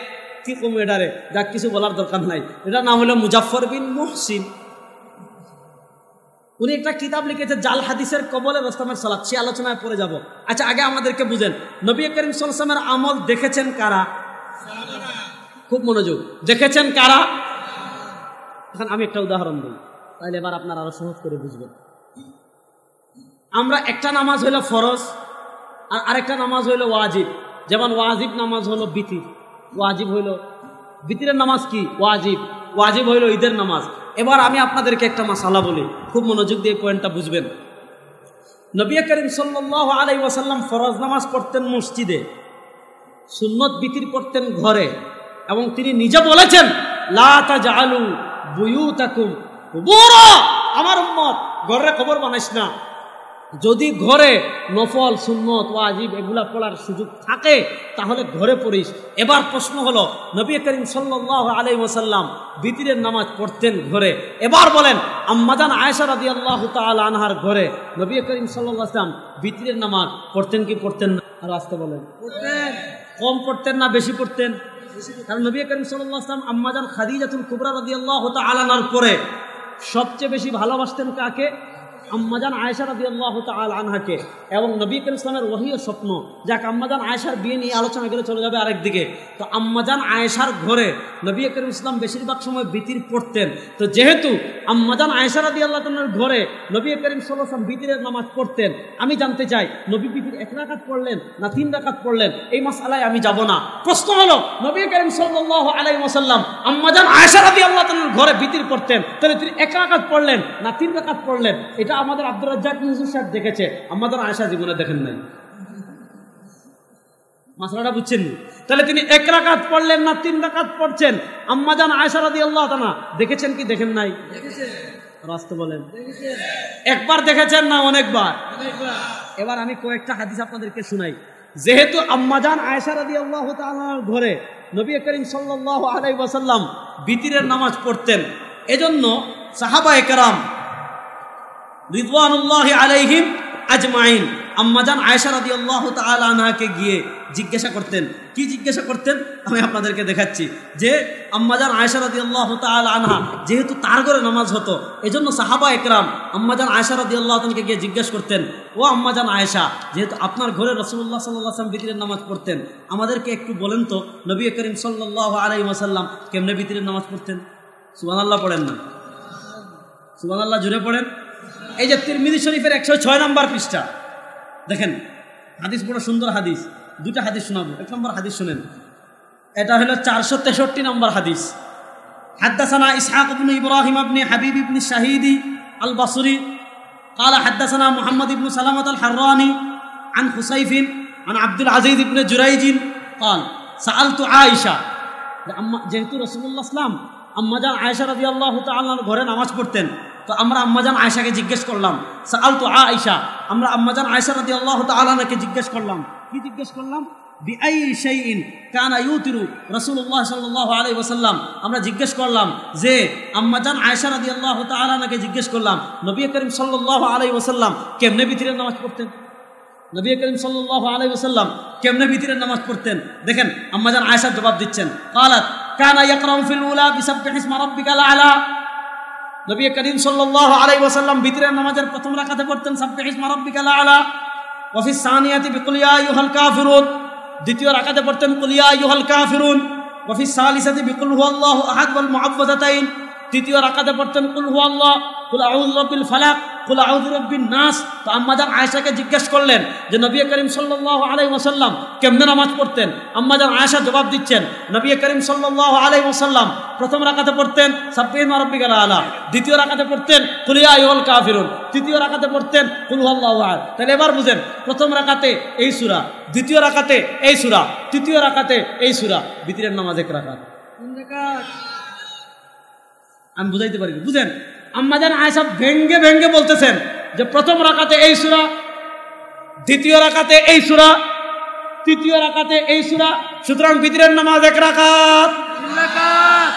কি কম এটারে যা কিছু বলার দরকার নাই। এটার নাম হলো মুজাফফর বিন মুহসিন। উনি একটা কিতাব লিখেছে জাল হাদিসের কবলে রুস্তমের সালাত, সে আলোচনায় পড়ে যাব। আচ্ছা, আগে আমাদেরকে বুঝেন নবী করিম সাল্লাল্লাহু আলাইহি ওয়াসাল্লামের আমল দেখেছেন কারা? খুব মনোযোগ, দেখেছেন কারা? এখন আমি একটা উদাহরণ দিই, তাহলে এবার আপনারা আরো সহজ করে বুঝবেন। আমরা একটা নামাজ হইল ফরজ আর আরেকটা নামাজ হইল ওয়াজিব। যেমন ওয়াজিব নামাজ হলো বিতির, ওয়াজিব হইল বিতিরের নামাজ কি ওয়াজিব, ওয়াজিব হইল ঈদের নামাজ। এবার আমি আপনাদেরকে একটা মাসালা বলি, খুব মনোযোগ দিয়ে পয়েন্টটা বুঝবেন। নবী করিম সাল্লাল্লাহু আলাইহি ওয়াসাল্লাম ফরজ নামাজ পড়তেন মসজিদে, সুন্নত বিতির পড়তেন ঘরে, এবং তিনি নিজে বলেছেন লা তাজআলু বুয়ুতাকুম কুবুরা, আমার উম্মত ঘরে কবর বানাইস না। যদি ঘরে নফল সুন্নত ওয়াজিব এগুলা পড়ার সুযোগ থাকে তাহলে ঘরে পড়িস। এবার প্রশ্ন হলো, নবী করিম সাল্লাল্লাহু আলাইহি ওয়াসাল্লাম বিতিরের নামাজ পড়তেন ঘরে। এবার বলেন, আম্মাজান আয়েশা রাদিয়াল্লাহু তাআলা আনহার ঘরে নবী করিম সাল্লাল্লাহু আলাইহি ওয়াসাল্লাম বিতিরের নামাজ পড়তেন কি পড়তেন না? আর আসতে বলেন, পড়তেন। কম পড়তেন না বেশি পড়তেন? কারণ নবী করিম সাল্লাল্লাহু আলাইহি ওয়াসাল্লাম আম্মাজান খাদিজাতুল কুবরা রাদিয়াল্লাহু তাআলা আনহার পরে সবচেয়ে বেশি ভালোবাসতেন কাকে? আম্মাজান আয়েশা রাদিয়াল্লাহু তাআলা আনহাকে। এবং নবী করিম ইসলামের ওহী ও স্বপ্ন, যাক আম্মাজান আয়েশার বিয়ে নিয়ে আলোচনা করে চলে যাবে আরেক দিকে। তো আম্মাজান আয়েশার ঘরে নবী করিম ইসলাম বেশিরভাগ সময় বিতির পড়তেন। তো যেহেতু আম্মাজান আয়েশা রাদিয়াল্লাহু তাআলার ঘরে নবী করিম সাল্লাল্লাহু আলাইহি ওয়াসাল্লাম বিতিরের নামাজ পড়তেন, আমি জানতে চাই নবী বিতির 1 রাকাত পড়লেন না 3 রাকাত পড়লেন? এই মাসআলায় আমি যাব না। প্রশ্ন হলো, নবী করিম সাল্লাল্লাহু আলাইহি ওয়াসাল্লাম আম্মাজান আয়েশা রাদিয়াল্লাহু তাআলার ঘরে বিতির পড়তেন, তাহলে তিনি 1 রাকাত পড়লেন না 3 রাকাত পড়লেন? এটা আমাদের আব্দুর রাজ্জাক হুজুর সাহেব দেখেছে, আম্মাজান আয়েশা জীবনে দেখেন নাই। মাসলাটা বুঝছেন? তাহলে তিনি 1 রাকাত পড়লেন না 3 রাকাত পড়ছেন, আম্মাজান আয়েশা রাদিয়াল্লাহু তাআলা দেখেছেন কি দেখেন নাই? দেখেছেন। রাস্তা বলেন, দেখেছেন। একবার দেখেছেন না অনেকবার? অনেকবার। এবার আমি কয়েকটা হাদিস আপনাদেরকে শুনাই। যেহেতু আম্মাজান আয়েশা রাদিয়াল্লাহু তাআলার ঘরে নবী করিম সাল্লাল্লাহু আলাইহি ওয়াসাল্লাম বিতিরের নামাজ পড়তেন, এজন্য সাহাবায়ে কেরাম রিদওয়ানুল্লাহি আলাইহিম আজমাইন আম্মাজান আয়েশা রাদিয়াল্লাহু তাআলা আনহাকে গিয়ে জিজ্ঞাসা করতেন। কি জিজ্ঞাসা করতেন আমি আপনাদেরকে দেখাচ্ছি। যে আম্মাজান আয়েশা রাদিয়াল্লাহু তাআলা আনহা যেহেতু তার ঘরে নামাজ হতো, এজন্য সাহাবায়ে কেরাম আম্মাজান আয়েশা রাদিয়াল্লাহু তাআলাকে গিয়ে জিজ্ঞাসা করতেন, ও আম্মাজান আয়েশা, যেহেতু আপনার ঘরে রাসূলুল্লাহ সাল্লাল্লাহু আলাইহি ওয়াসাল্লাম বিতিরের নামাজ পড়তেন, আমাদেরকে একটু বলেন তো নবী করিম সাল্লাল্লাহু আলাইহি ওয়াসাল্লাম কেমনে বিতিরের নামাজ পড়তেন? সুবহানাল্লাহ পড়েন না? সুবহানাল্লাহ জোরে পড়েন। এই যে তিরমিজি শরীফের 106 নম্বর পৃষ্ঠা দেখেন, হাদিস বড় সুন্দর হাদিস। 2টা হাদিস শোনাবো। 1 নম্বর হাদিস শুনেন, এটা হলো 463 নম্বর হাদিস। হাদাসানা ইসহাক ইবনে ইব্রাহিম ইবনে হাবিব ইবনে শাহিদি আল বাসরি قال حدثنا محمد بن سلمة الحراني عن خسيف عن عبد العزيز بن جريج قال سألت عائشة। যেহেতু রাসূলুল্লাহ সাল্লাল্লাহু আলাইহি ওয়াসাল্লাম আম্মাজান আয়েশা রাদিয়াল্লাহু তাআলা ঘরে নামাজ পড়তেন, তো আমরা আম্মাজান আয়েশাকে জিজ্ঞেস করলাম, সাআলতু আয়েশা, আমরা আম্মাজান আয়েশা রাদিয়াল্লাহু তাআলা আনহাকে জিজ্ঞেস করলাম। কি জিজ্ঞেস করলাম? বিআই শাইইন কানা ইউতিরু রাসূলুল্লাহ সাল্লাল্লাহু আলাইহি ওয়াসাল্লাম। আমরা জিজ্ঞেস করলাম যে আম্মাজান আয়েশা রাদিয়াল্লাহু তাআলা আনহাকে জিজ্ঞেস করলাম, নবী করিম সাল্লাল্লাহু আলাইহি ওয়াসাল্লাম কেমনে বিতিরের নামাজ পড়তেন? নবী করিম সাল্লাল্লাহু আলাইহি ওয়াসাল্লাম কেমনে বিতিরের নামাজ পড়তেন? দেখেন আম্মাজান আয়েশা জবাব দিচ্ছেন, قالت كان يقرأ في الأولى بسبح اسم ربك الأعلى। নবী করিম সাল্লাল্লাহু আলাইহি ওয়াসাল্লাম বিতিরের নামাজের প্রথম রাকাতে পড়তেন সাব্বিহ ইসমা রাব্বিকাল আ'লা, ওয়া ফিস সানিয়াতি বিকুল ইয়া আইয়ুহাল কাফিরুন। দ্বিতীয় রাকাতে পড়তেন কুল ইয়া আইয়ুহাল কাফিরুন, ওয়া ফিস সালিসাতি বিকুল হুয়াল্লাহু আহাদ ওয়াল মুআওযাতাইন। তৃতীয় রাকাতে পড়তেন কুল হুয়াল্লাহ, কুল আউযু বিরাব্বিল ফালাক, কুল আউযু বিরাব্বিন নাস। তো আম্মাজান আয়েশাকে জিজ্ঞেস করলেন যে নবী করিম সাল্লাল্লাহু আলাইহি ওয়াসাল্লাম কেমনে নামাজ পড়তেন? আম্মাজান আয়েশা জবাব দিচ্ছেন, নবী করিম সাল্লাল্লাহু আলাইহি ওয়াসাল্লাম প্রথম রাকাতে পড়তেন সাব্বিহ ইসমা রাব্বিকাল আ'লা, দ্বিতীয় রাকাতে পড়তেন কুল ইয়া আইয়ুহাল কাফিরুন, তৃতীয় রাকাতে পড়তেন কুল হুয়াল্লাহু আহাদ। তাহলে এবার বুঝেন, প্রথম রাকাতে এই সূরা, দ্বিতীয় রাকাতে এই সূরা, তৃতীয় রাকাতে এই সূরা। বিতিরের নামাজ 1 রাকাত। 3 রাকাত। আমি বুঝাইতে পারি? বুঝেন, আম্মাজান আয়েশা ভেঙ্গে ভেঙ্গে বলতেছেন যে প্রথম রাকাতে এই সূরা, দ্বিতীয় রাকাতে এই সূরা, তৃতীয় রাকাতে এই সূরা। সুতরাং বিতিরের নামাজ 1 রাকাত। 3 রাকাত।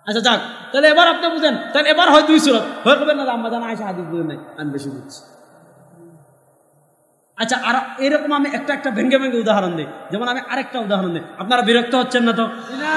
আচ্ছা যাক, তাহলে এবার আপনি বুঝেন, তাহলে এবার হয় 2 সূরা। হয়ে যাবে না আম্মাজান আয়েশা হাদিস বুঝেন নাই, আমি বেশি বুঝছি। আচ্ছা, আর এরকম আমি একটা ভেঙ্গে ভেঙ্গে উদাহরণ দিই। যেমন আমি আরেকটা উদাহরণ দিই, আপনারা বিরক্ত হচ্ছেন না তো? না।